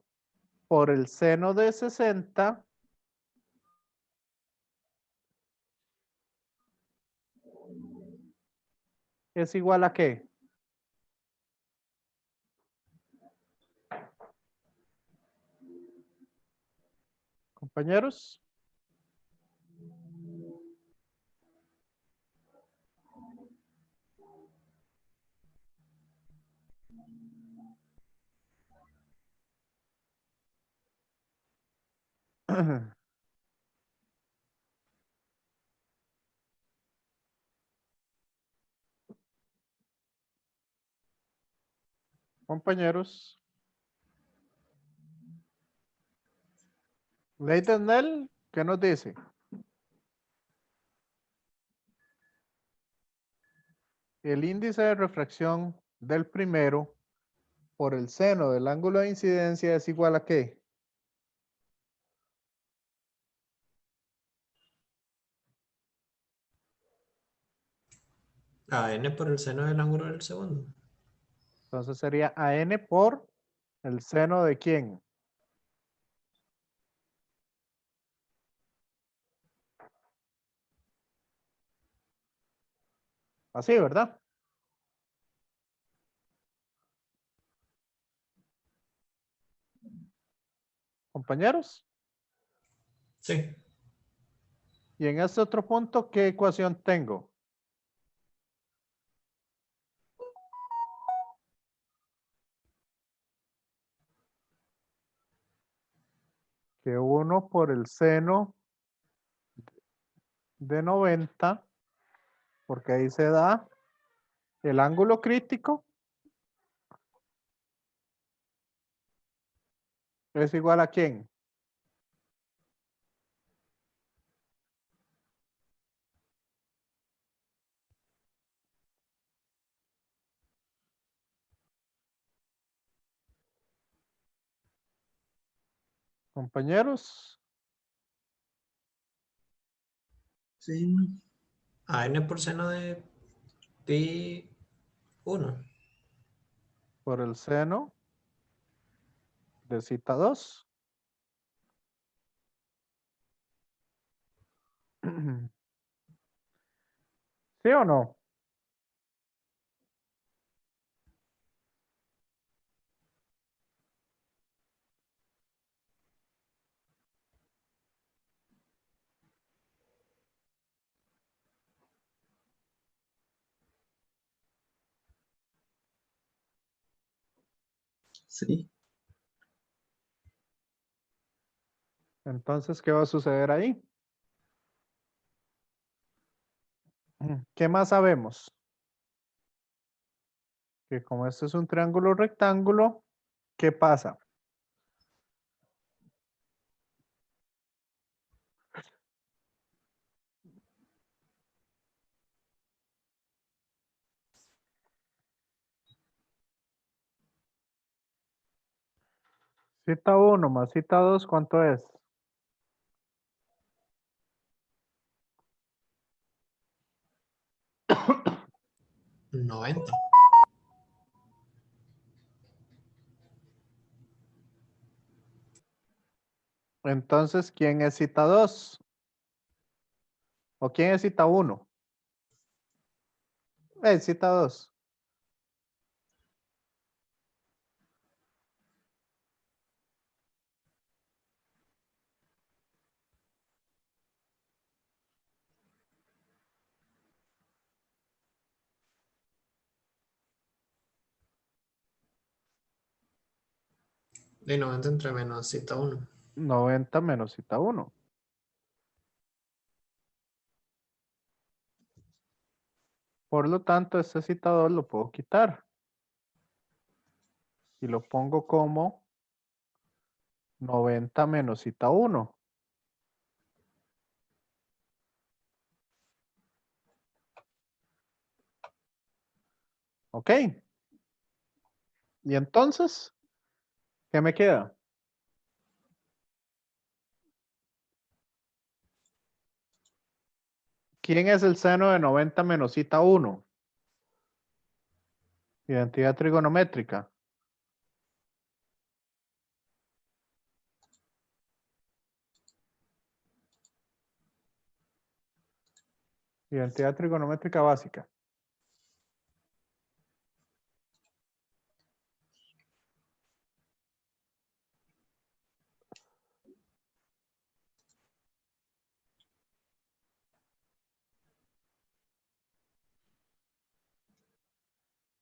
por el seno de 60 es igual a ¿qué? Compañeros. Compañeros. Leitendel, ¿qué nos dice? El índice de refracción del primero por el seno del ángulo de incidencia es igual a ¿qué? A n por el seno del ángulo del segundo. Entonces sería AN por el seno de ¿quién? Así, ¿verdad? Compañeros. Sí. Y en este otro punto, ¿qué ecuación tengo? Que 1 por el seno de 90, porque ahí se da el ángulo crítico es igual a ¿quién? Compañeros, Seno. A n por seno de pi 1. por el seno de cita 2. ¿Sí o no? Sí. Entonces, ¿qué va a suceder ahí? ¿Qué más sabemos? Que como este es un triángulo rectángulo, ¿qué pasa? Cita 1 más cita 2, ¿cuánto es? 90. Entonces, ¿quién es cita 2? ¿O quién es cita 1? Cita 2. De 90 entre menos cita 1. 90 menos cita 1. Por lo tanto, este cita 2 lo puedo quitar. Y lo pongo como 90 menos cita 1. ¿Ok? Y entonces, ¿qué me queda? ¿Quién es el seno de 90 menos cita 1? Identidad trigonométrica. Identidad trigonométrica básica.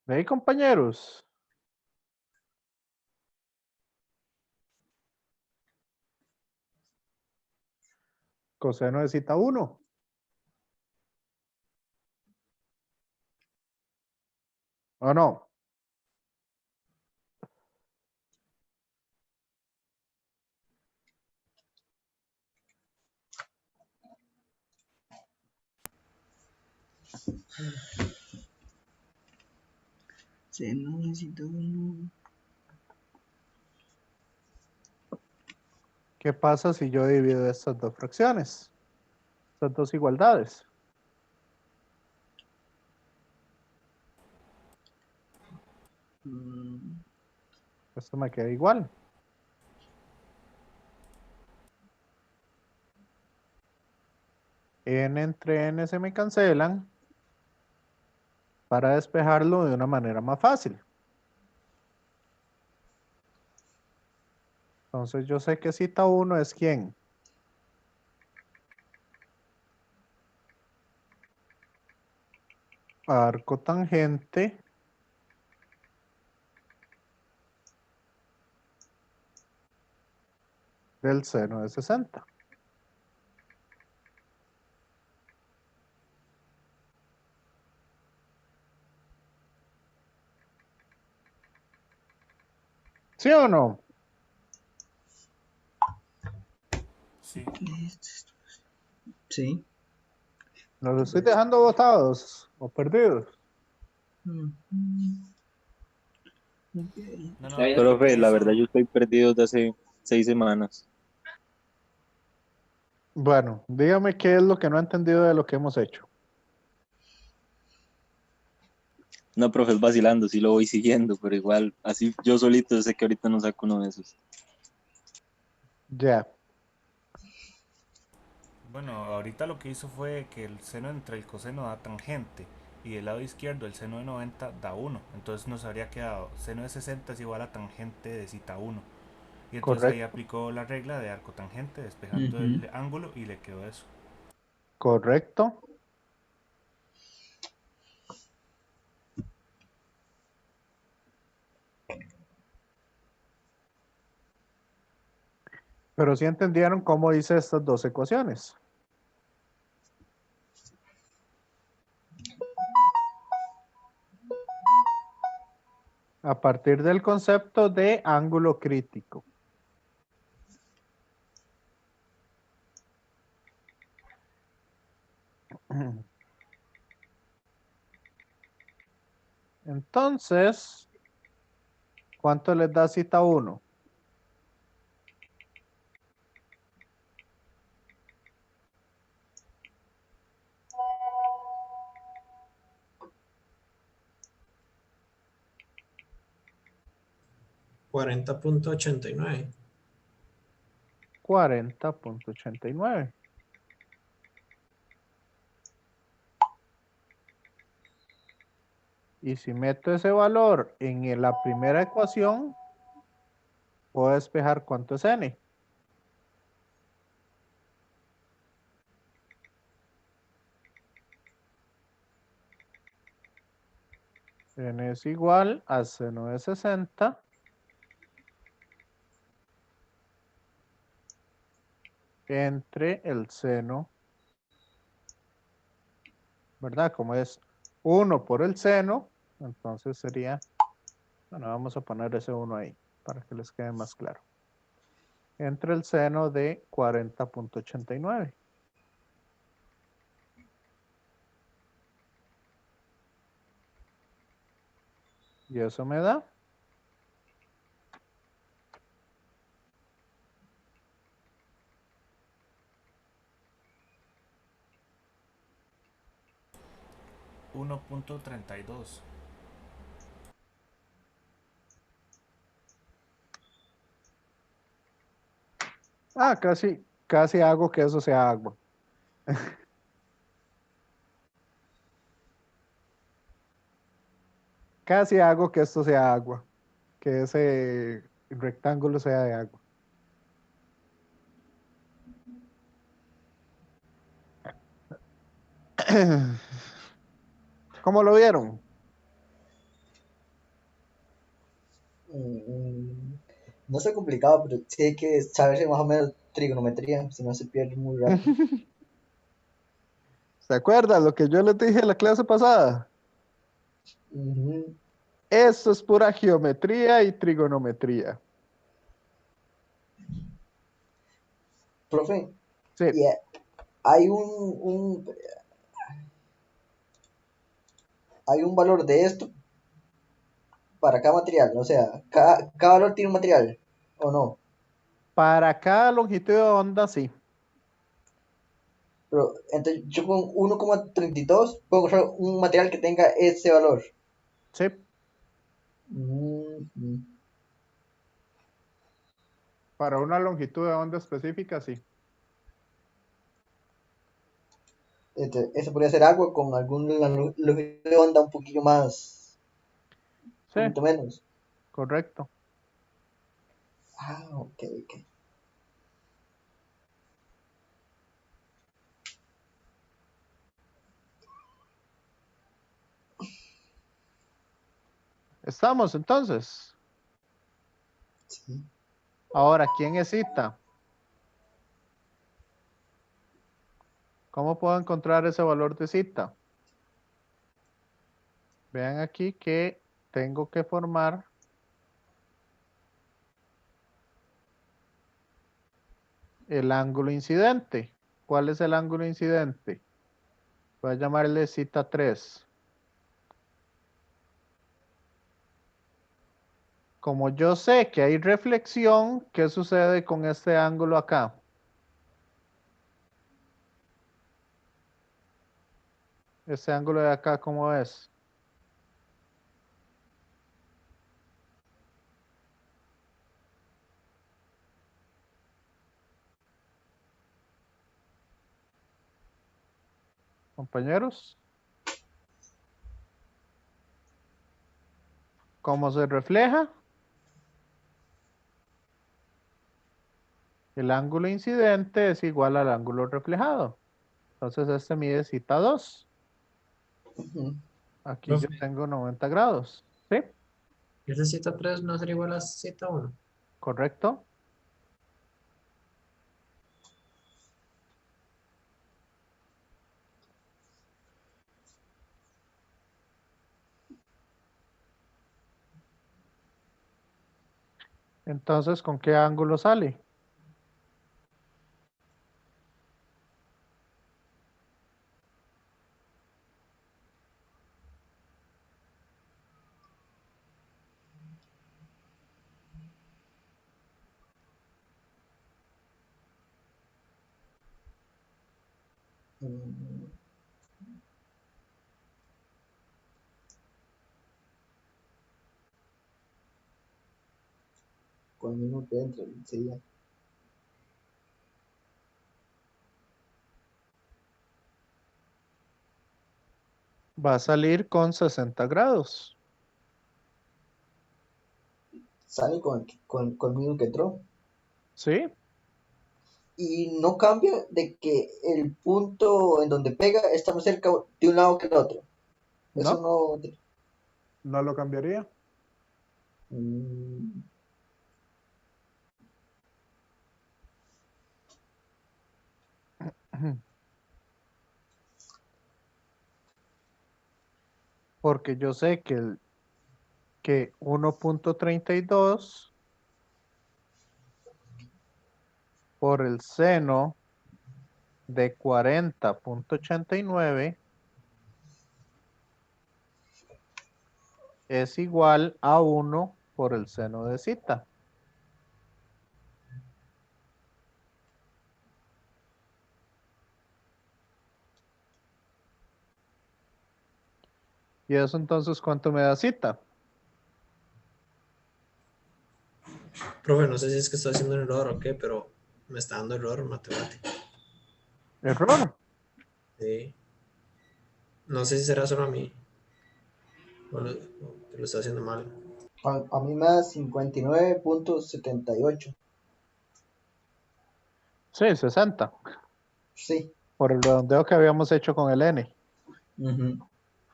¿De ahí, compañeros? Coseno de cita 1. ¿O no? Seno necesito uno. ¿Qué pasa si yo divido estas dos fracciones? Estas dos igualdades. Esto me queda igual. N entre N se me cancelan para despejarlo de una manera más fácil. Entonces yo sé que cita 1 es ¿quién? Arco tangente del seno de 60. ¿Sí o no? Sí. Sí. Los estoy dejando botados o perdidos. Ok. No, Está bien. Profe, la eso- verdad yo estoy perdido desde hace 6 semanas. Bueno, dígame qué es lo que no ha entendido de lo que hemos hecho. No, profe, es vacilando, sí lo voy siguiendo, pero igual, así yo solito sé que ahorita no saco uno de esos. Ya. Bueno, ahorita lo que hizo fue que el seno entre el coseno da tangente y del lado izquierdo el seno de 90 da 1. Entonces nos habría quedado seno de 60 es igual a tangente de cita 1. Y entonces ahí Correcto. aplicó la regla de arco tangente despejando Ujú. el ángulo y le quedó eso. Correcto. Pero sí entendieron cómo hice estas dos ecuaciones. A partir del concepto de ángulo crítico. Entonces, ¿cuánto les da cita 1? $40.89. 40.89. Y si meto ese valor en la primera ecuación, puedo despejar cuánto es n. N es igual a seno de 60 entre el seno, ¿verdad? Como es 1 por el seno, entonces sería, bueno, vamos a poner ese 1 ahí para que les quede más claro. Entre el seno de 40.89. Y eso me da 1.32. casi hago que eso sea agua. Casi hago que esto sea agua, que ese rectángulo sea de agua. ¿Cómo lo vieron? No es complicado, pero sí hay que saberse más o menos trigonometría, si no se pierde muy rápido. ¿Se acuerdan lo que yo les dije en la clase pasada? Ujú. Esto es pura geometría y trigonometría. Profe, Sí, y hay hay un valor de esto para cada material, o sea, cada valor tiene un material, ¿o no? para cada longitud de onda, sí. Pero entonces yo con 1,32 puedo encontrar un material que tenga ese valor. Sí, Ujú. para una longitud de onda específica, sí. Entonces, eso podría ser agua con alguna longitud de onda un poquillo más, un Sí, poquito menos. correcto. Ah, ok, ok. Estamos entonces. Sí. Ahora, ¿quién es cita? ¿Cómo puedo encontrar ese valor de cita? Vean aquí que tengo que formar el ángulo incidente. ¿Cuál es el ángulo incidente? Voy a llamarle cita 3. Como yo sé que hay reflexión, ¿qué sucede con este ángulo acá? Este ángulo de acá, ¿cómo es? Compañeros. ¿Cómo se refleja? El ángulo incidente es igual al ángulo reflejado. Entonces este mide cita 2. Ujú. Aquí yo Profe, tengo 90 grados. ¿Sí? ¿esa cita 3 no sería igual a cita 1? ¿Correcto? Entonces, ¿con qué ángulo sale? Mm, Con el mismo que entra, sería. Va a salir con 60 grados. Sale con el mismo que entró. ¿Sí? Y no cambia de que el punto en donde pega está más cerca de un lado que del otro. Eso No, no. no lo cambiaría. Mm, Porque yo sé que 1.32 por el seno de 40.89 es igual a 1 por el seno de cita. ¿Y eso entonces cuánto me da cita? Profe, no sé si es que estoy haciendo un error o qué, pero me está dando error matemático. Error. Sí. No sé si será solo a mí o que lo está haciendo mal. a mí me da 59.78. Sí, 60. Sí. Por el redondeo que habíamos hecho con el n. Ujú.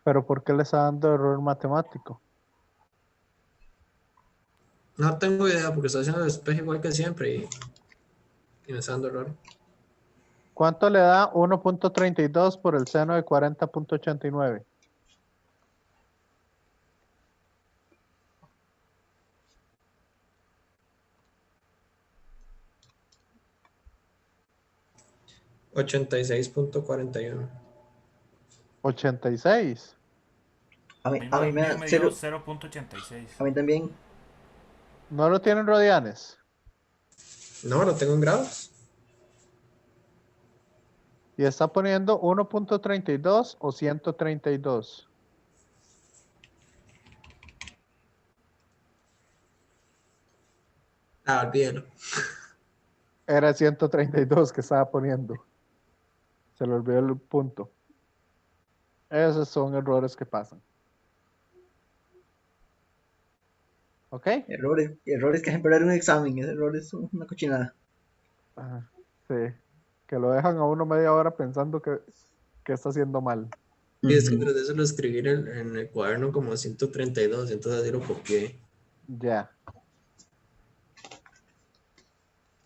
Pero ¿por qué le está dando error matemático? No tengo idea porque estoy haciendo el espejo igual que siempre y me está dando error. ¿Cuánto le da 1.32 por el seno de 40.89? Ochenta y 86.41. 86. A mí, A mí a mí me da también me dio 0. 0.86. A mí también. ¿No lo tienen radianes? No, lo tengo en grados. Y está poniendo 1.32 o 132. Ah, olvídalo. Era 132 que estaba poniendo. Se le olvidó el punto. Esos son errores que pasan. ¿Ok? Errores que hacen perder un examen. Esos errores son una cochinada. Ajá, sí. Que lo dejan a uno media hora pensando que está haciendo mal. Y es que Ujú. tras de eso lo escribí en el cuaderno como 132, entonces así lo copié. Ya.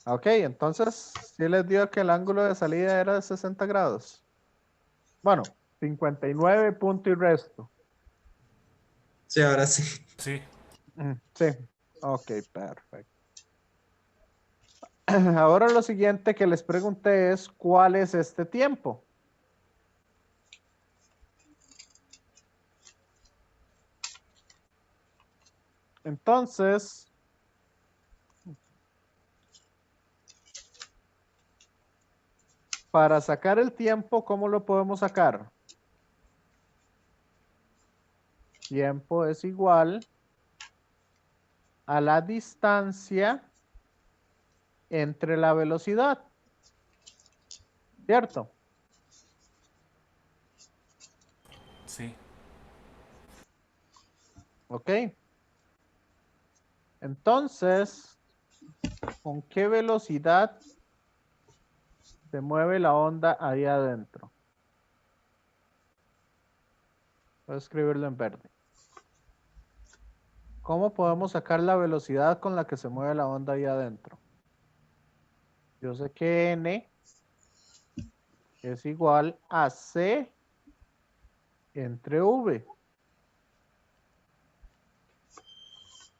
Ok, entonces, sí les dio que el ángulo de salida era de 60 grados. Bueno, 59 punto y resto. Sí, ahora sí. Sí. Sí. Ok, perfecto. Ahora lo siguiente que les pregunté es, ¿cuál es este tiempo? Entonces, para sacar el tiempo, ¿cómo lo podemos sacar? Tiempo es igual a la distancia entre la velocidad, ¿cierto? Sí. Ok. Entonces, ¿con qué velocidad se mueve la onda ahí adentro? Voy a escribirlo en verde. ¿Cómo podemos sacar la velocidad con la que se mueve la onda ahí adentro? Yo sé que n es igual a c entre v,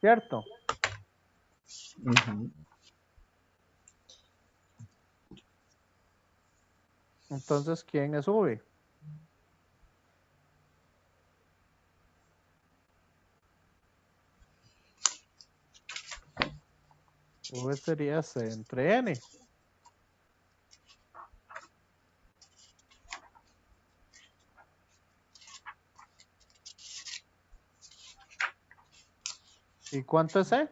¿cierto? Ujú. Entonces, ¿quién es v? V sería c entre n. ¿Y cuánto es c?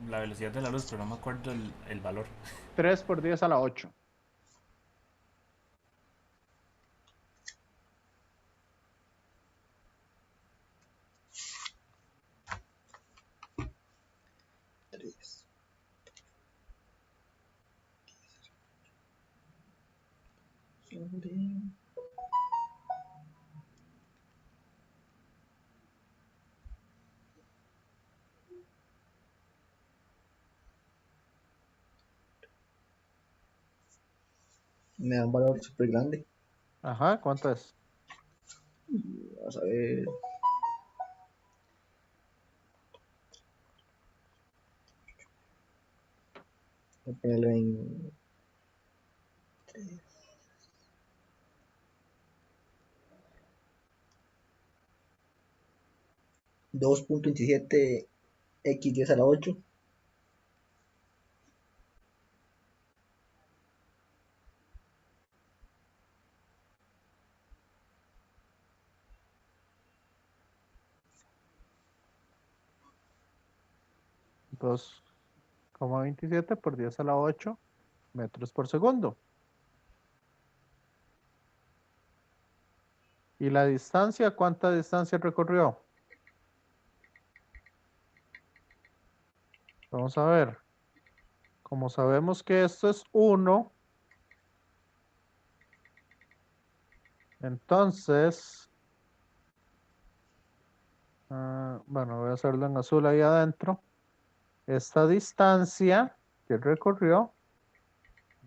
La velocidad de la luz, pero no me acuerdo el valor. 3 por 10 a la 8. Tres. Sobre- Me da un valor súper grande. Ajá, ¿cuánto es? Vamos a ver. Voy a ponerlo en 2.27 x 10 a la 8. Dos coma 27 por 10 a la 8 metros por segundo. ¿Y la distancia? ¿Cuánta distancia recorrió? Vamos a ver. Como sabemos que esto es 1, entonces, bueno, voy a hacerlo en azul ahí adentro. Esta distancia que recorrió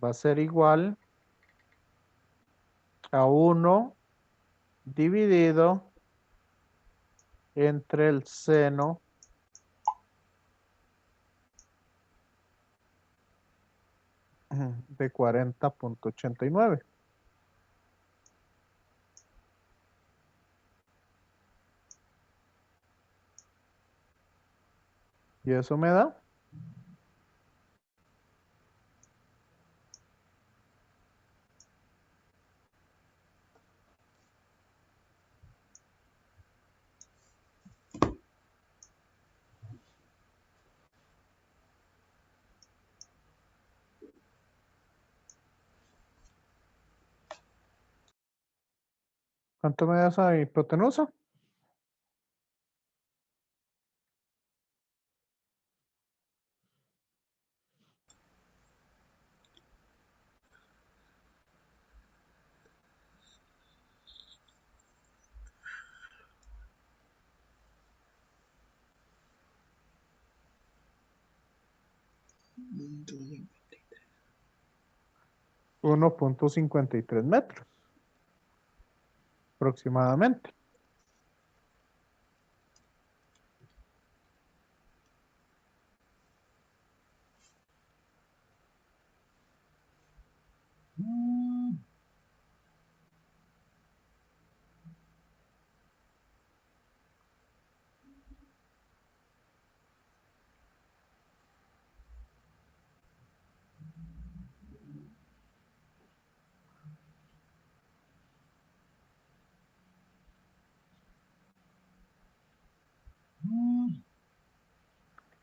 va a ser igual a 1 dividido entre el seno de 40.89. Y eso me da ¿cuánto me da esa hipotenusa? Entonces, 1.53 metros. aproximadamente.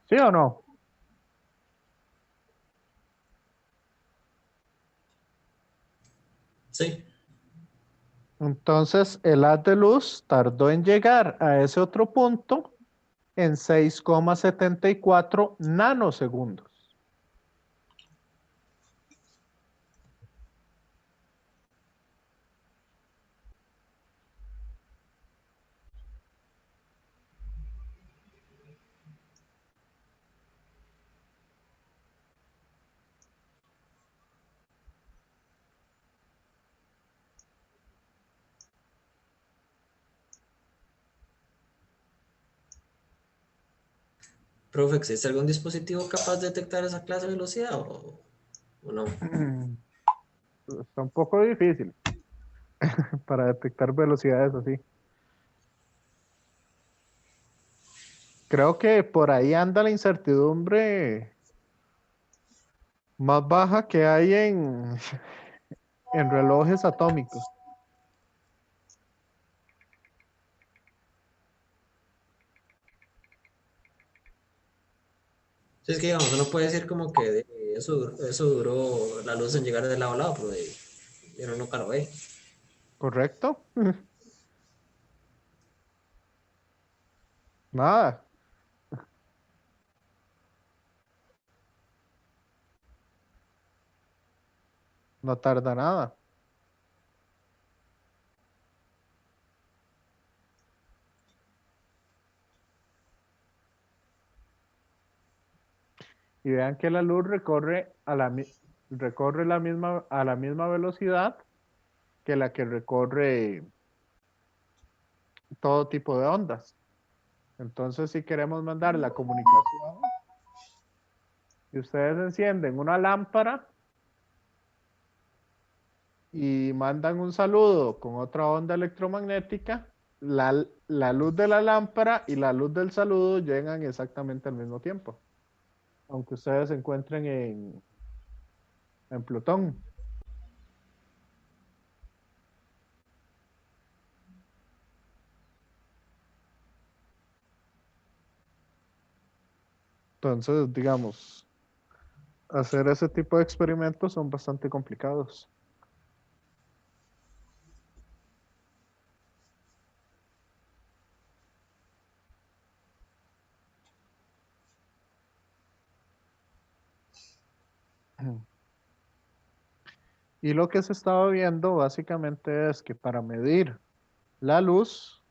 ¿Sí o no? Sí. Entonces, el haz de luz tardó en llegar a ese otro punto en 6,74 nanosegundos. Profe, ¿existe algún dispositivo capaz de detectar esa clase de velocidad o no? Está un poco difícil para detectar velocidades así. Creo que por ahí anda la incertidumbre más baja que hay en relojes atómicos. Sí, es que digamos, uno puede decir como que eso duró la luz en llegar de lado a lado, pero uno nunca lo ve. ¿Correcto? Nada, no tarda nada. Y vean que la luz recorre recorre a la misma velocidad que la que recorre todo tipo de ondas. Entonces, si queremos mandar la comunicación y ustedes encienden una lámpara y mandan un saludo con otra onda electromagnética, la luz de la lámpara y la luz del saludo llegan exactamente al mismo tiempo, aunque ustedes se encuentren en Plutón. Entonces, digamos, hacer ese tipo de experimentos son bastante complicados. Y lo que se estaba viendo básicamente es que para medir la luz,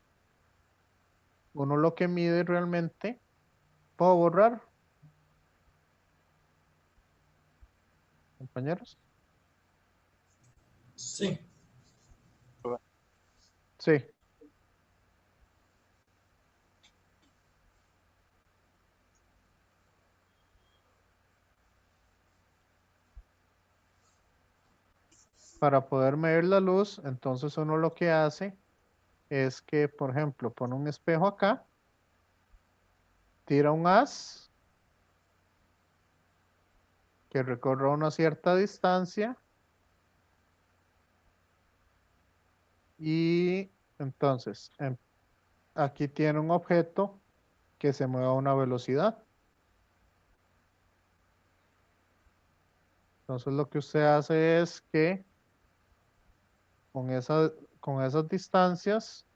uno lo que mide realmente, ¿puedo borrar, compañeros? Sí. Sí, para poder medir la luz, entonces uno lo que hace es que, por ejemplo, pone un espejo acá, tira un haz que recorra una cierta distancia y entonces aquí tiene un objeto que se mueve a una velocidad. Entonces lo que usted hace es que con con esas distancias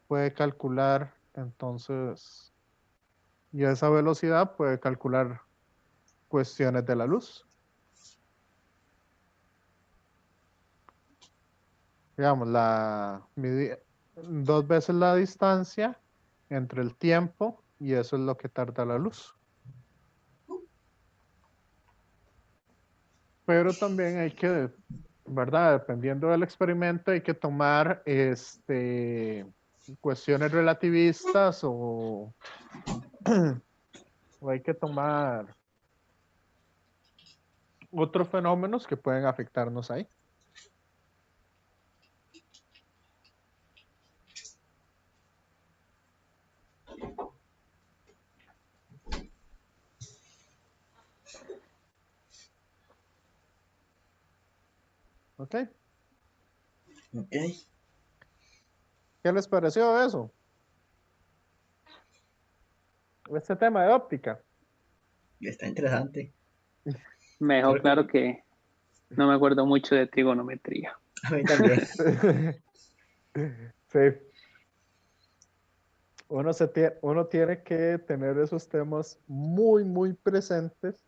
puede calcular entonces, y a esa velocidad puede calcular cuestiones de la luz. Digamos, dos veces la distancia entre el tiempo y eso es lo que tarda la luz. Pero también hay que ¿verdad? Dependiendo del experimento hay que tomar cuestiones relativistas o hay que tomar otros fenómenos que pueden afectarnos ahí. ¿Ok? Ok. ¿Qué les pareció eso? Este tema de óptica. Está interesante. Me dejó Creo claro que que no me acuerdo mucho de trigonometría. a mí también. Sí. Uno tiene que tener esos temas muy, muy presentes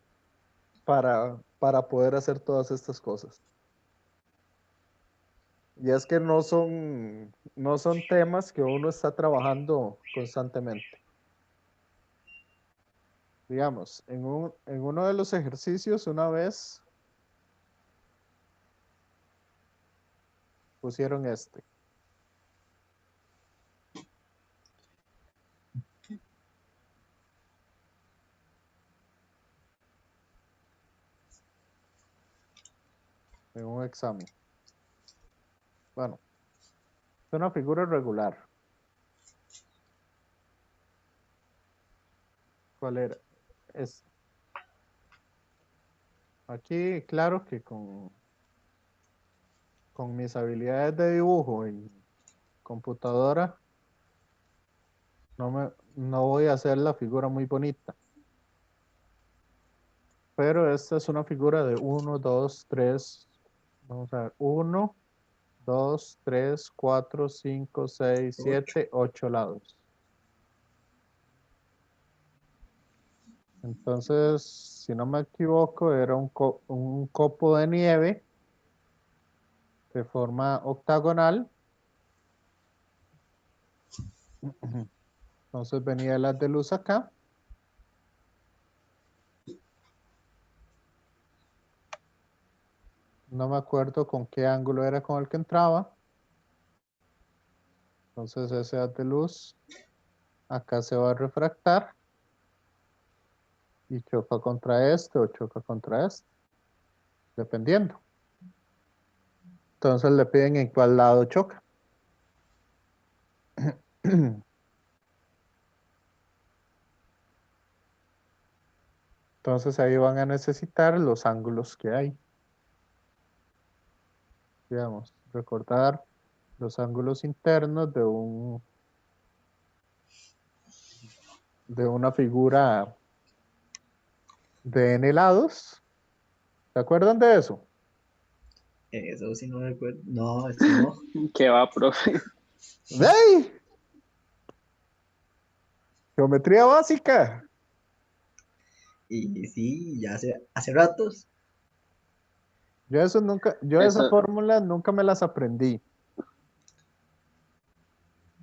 para poder hacer todas estas cosas. Y es que no son temas que uno está trabajando constantemente. Digamos, en uno de los ejercicios una vez pusieron este. En un examen. Bueno, es una figura regular. ¿Cuál era? Es aquí, claro que con mis habilidades de dibujo y computadora, no voy a hacer la figura muy bonita. Pero esta es una figura de 1, 2, 3. Vamos a ver. 1, 2, 3, 4, 5, 6, 7, 8 lados. Entonces, si no me equivoco, era un copo de nieve de forma octagonal. Entonces venía el haz de luz acá. No me acuerdo con qué ángulo era con el que entraba. Entonces ese haz de luz acá se va a refractar y choca contra este o choca contra este, dependiendo. Entonces le piden en cuál lado choca. Entonces ahí van a necesitar los ángulos que hay. Digamos, recordar los ángulos internos de una figura de n lados. ¿Se acuerdan de eso? Eso sí no recuerdo. No, eso no. ¿Qué va, profe? ¡Ey! Geometría básica. Y sí, ya hace ratos. Yo esas Eso, fórmulas nunca me las aprendí.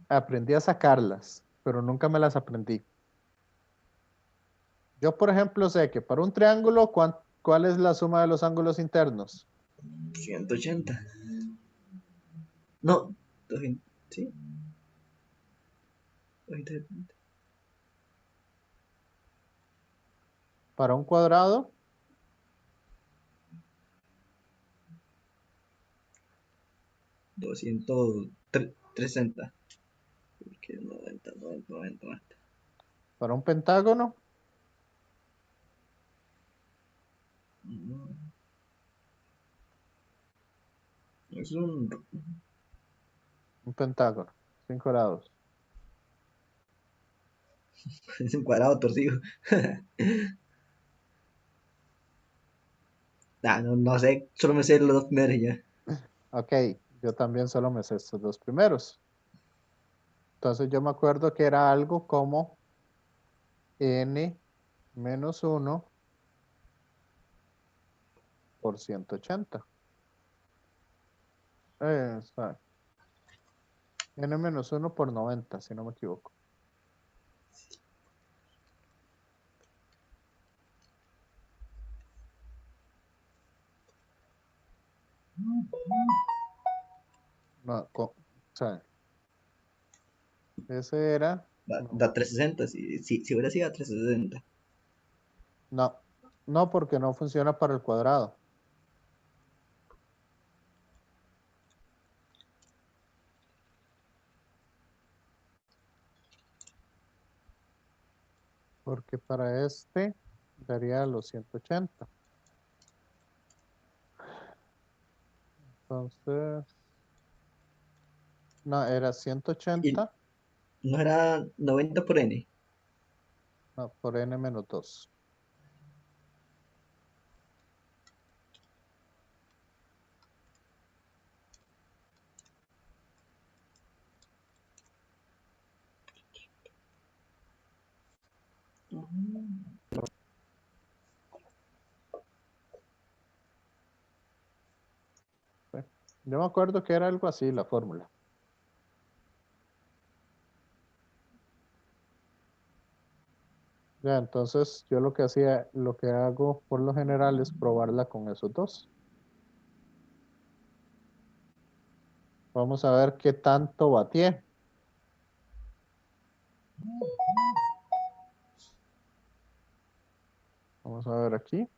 Aprendí a sacarlas, pero nunca me las aprendí. Yo, por ejemplo, sé que para un triángulo, ¿cuál es la suma de los ángulos internos? 180. No, 200. Sí. 270. Para un cuadrado, 260. Porque 90, 90, 90, 90. para un pentágono, Es un, un pentágono, 5 grados. es un cuadrado torcido. No, no sé, solo me sé los dos primeros y ya. Ok, yo también solo me sé estos dos primeros. Entonces yo me acuerdo que era algo como n menos 1 por 180. Está. N menos 1 por 90, si no me equivoco. No, o sea, ese era. Da 360, si hubiera sido a 360. No, no, porque no funciona para el cuadrado. Porque para este daría los 180. Entonces, no, era Y 180, no era 90 por N. no, por n menos 2. Yo me acuerdo que era algo así la fórmula. Ya, entonces yo lo que hago por lo general es probarla con esos dos. Vamos a ver qué tanto batié. Vamos a ver aquí.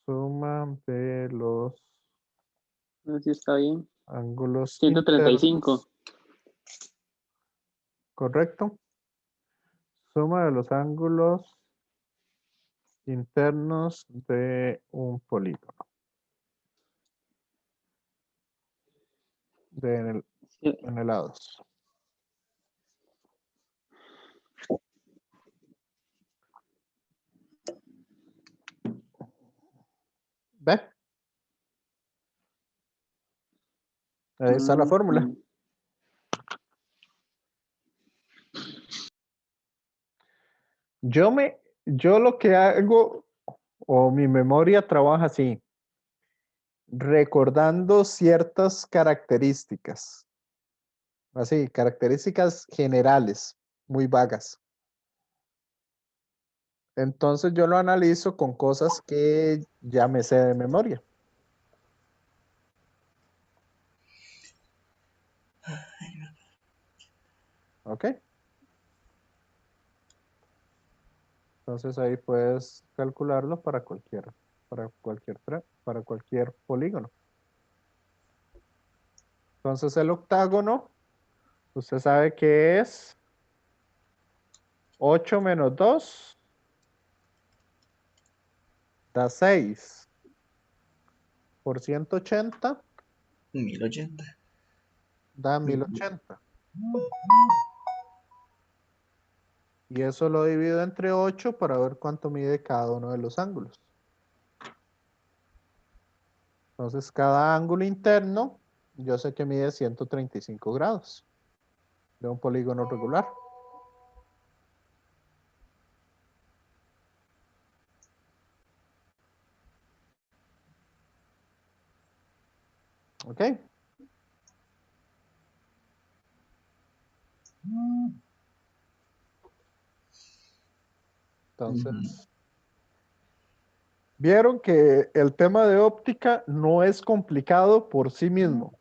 Suma de los Así está bien. ángulos 135. internos. Correcto. Suma de los ángulos internos de un polígono. Sí. En el lados. ¿Ve? Ahí está la fórmula. Yo lo que hago, o mi memoria trabaja así, recordando ciertas características, así, características generales, muy vagas. Entonces yo lo analizo con cosas que ya me sé de memoria. ¿Ok? Entonces ahí puedes calcularlo para cualquier polígono. Entonces el octágono, usted sabe que es 8 menos 2 da 6 por 180 1080. da 1080. Y eso lo divido entre 8 para ver cuánto mide cada uno de los ángulos. Entonces cada ángulo interno, yo sé que mide 135 grados de un polígono regular. ¿Ok? Entonces, vieron que el tema de óptica no es complicado por sí mismo.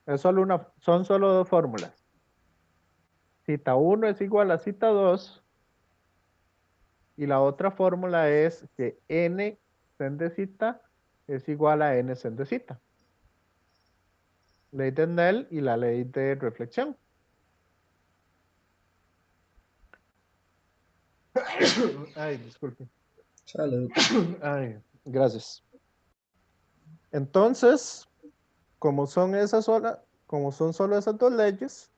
Son solo dos fórmulas. Cita 1 es igual a cita 2 y la otra fórmula es que n sen de cita es igual a n sen de cita. Ley de Snell y la ley de reflexión. Ay, disculpe. Salud. Ay, gracias. Entonces, como son solo esas dos leyes,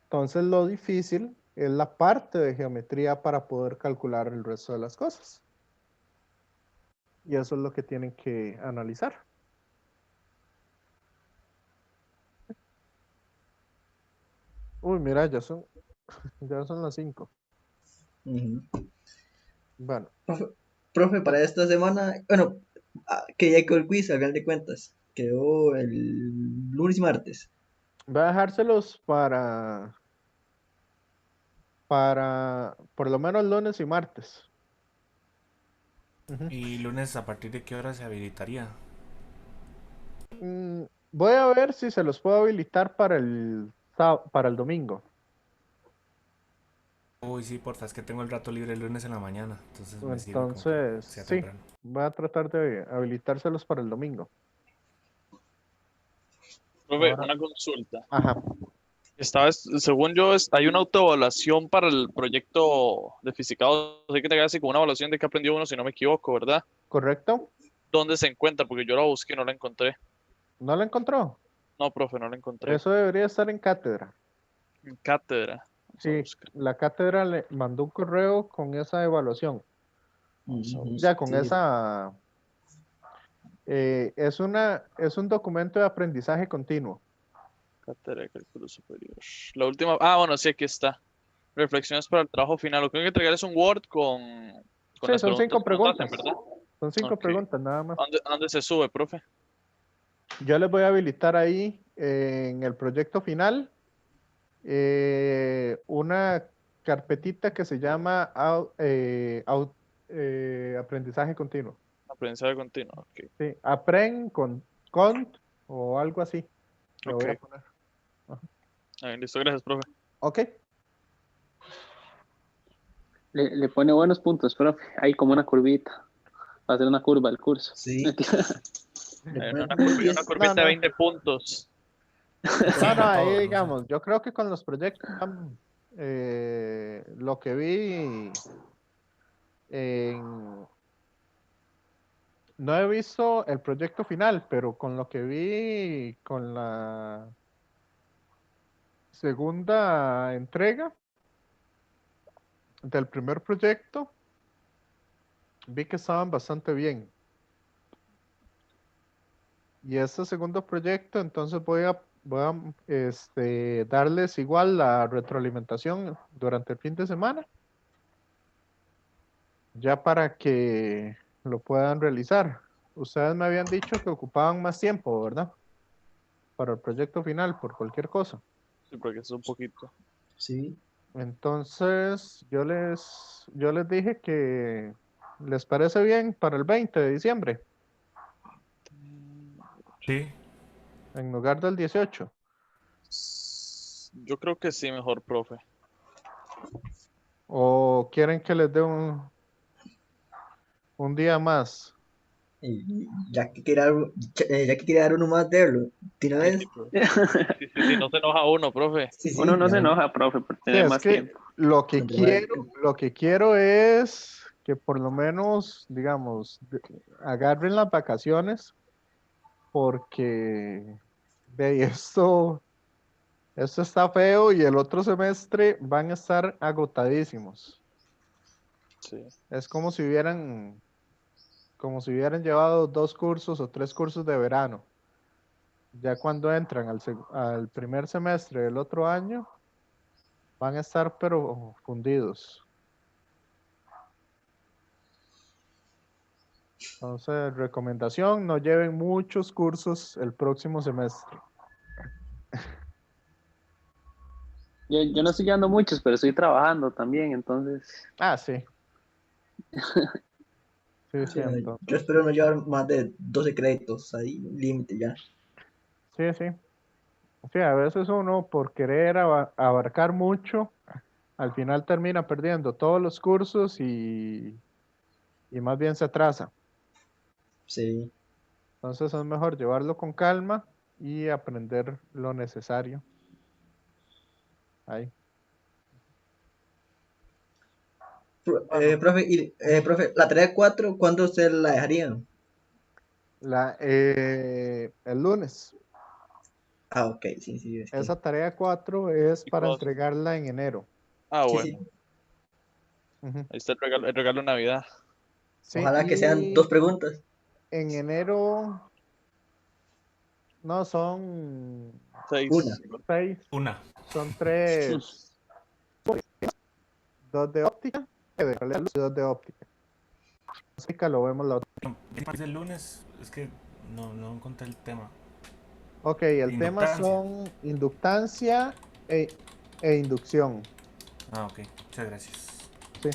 entonces lo difícil es la parte de geometría para poder calcular el resto de las cosas. Y eso es lo que tienen que analizar. Uy, mira, ya son las 5. Bueno, Profe, para esta semana, bueno, que ya quedó el quiz, al final de cuentas. Quedó el lunes y martes. voy a dejárselos para por lo menos lunes y martes. Ujú. ¿Y lunes a partir de qué hora se habilitaría? Voy a ver si se los puedo habilitar para el domingo. Uy, sí, porfa, es que tengo el rato libre el lunes en la mañana, entonces me sirve como que Entonces, sea sí, temprano. voy a tratar de habilitárselos para el domingo. Profe, Ahora, una consulta. ajá, Según yo, hay una autoevaluación para el proyecto de fisicado. Así que te hagas como una evaluación de qué aprendió uno, si no me equivoco, ¿verdad? ¿correcto? ¿Dónde se encuentra? Porque yo la busqué y no la encontré. ¿No lo encontró? No, profe, no la encontré. Eso debería estar en cátedra. En cátedra. Vamos a Sí, buscar. la cátedra le mandó un correo con esa evaluación. Vamos a Ujú, Ya con sí, esa, es un documento de aprendizaje continuo. Cátedra de cálculo superior. La última. Ah, bueno, sí, aquí está. Reflexiones para el trabajo final. Lo que hay que entregar es un Word con Sí, las son preguntas 5 que nos hacen, preguntas. ¿verdad? Son 5 Ok. preguntas nada más. ¿A dónde se sube, profe? Yo les voy a habilitar ahí en el proyecto final una carpetita que se llama aprendizaje continuo. Aprendizaje continuo. Ok. Sí, aprend con cont o algo así. Le voy a Ok. poner. Listo, gracias, profe. Ok. Le pone buenos puntos, profe. Hay como una curvita. Va a ser una curva el curso. sí. Le Hay ponen una, como un una 10. curvita No, de 20 puntos. no, no, ahí Todo, no sé. digamos, yo creo que con los proyectos, lo que vi en, no he visto el proyecto final, pero con lo que vi con la segunda entrega del primer proyecto, vi que estaban bastante bien. Y este segundo proyecto, entonces voy a darles igual la retroalimentación durante el fin de semana, ya para que lo puedan realizar. Ustedes me habían dicho que ocupaban más tiempo, ¿verdad? Para el proyecto final, por cualquier cosa. Sí, porque es un poquito. Sí. Entonces, yo les dije que les parece bien para el 20 de diciembre, Sí, en lugar del 18. Yo creo que sí, mejor, profe. ¿O quieren que les dé un día más? Y ya que quiere dar uno más de verlo, de una Sí, vez. sí, profe. Sí, no se enoja uno, profe. Sí, Uno sí, no ya. se enoja, profe, por Sí, tener es más que tiempo. lo que quiero es que por lo menos, digamos, agarren las vacaciones, porque de ahí esto está feo y el otro semestre van a estar agotadísimos. Sí. Es como si hubieran llevado 2 cursos o 3 cursos de verano. Ya cuando entran al primer semestre del otro año, van a estar pero fundidos. Entonces, recomendación, no lleven muchos cursos el próximo semestre. Yo no estoy llevando muchos, pero estoy trabajando también, entonces. Ah, sí. Sí, Sí, sí, no, entonces. yo espero no llevar más de 12 créditos ahí, límite ya. Sí, sí. Sí, a veces uno por querer abarcar mucho, al final termina perdiendo todos los cursos y más bien se atrasa. Sí. Entonces es mejor llevarlo con calma y aprender lo necesario. Ahí. Bueno, Profe, la tarea 4, ¿cuándo usted la dejaría? el lunes. Ah, ok, sí, sí, es que. Esa tarea 4 es ¿Y para cómo? entregarla en enero. Ah, Sí, bueno. sí. Ujú. Ahí está el regalo de Navidad. Sí, Ojalá que sean y 2 preguntas. en enero, no, son Una. 6, una. son 3, 2 de óptica, de luz y 2 de óptica. Óptica lo vemos la otra. Después del lunes, es que no encontré el tema. Ok, el tema Inductancia. son inductancia e inducción. Ah, ok, muchas gracias. Sí,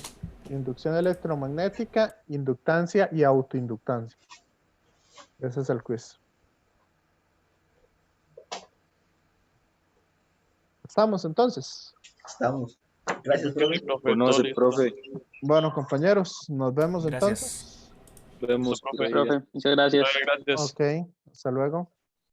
inducción electromagnética inductancia y autoinductancia. Ese es el quiz. ¿Estamos entonces? Estamos. Gracias, profe. Conoce, profe. Bueno, compañeros, nos vemos entonces. Gracias. Vemos. Profe. Profe, muchas gracias. Gracias. Ok, hasta luego.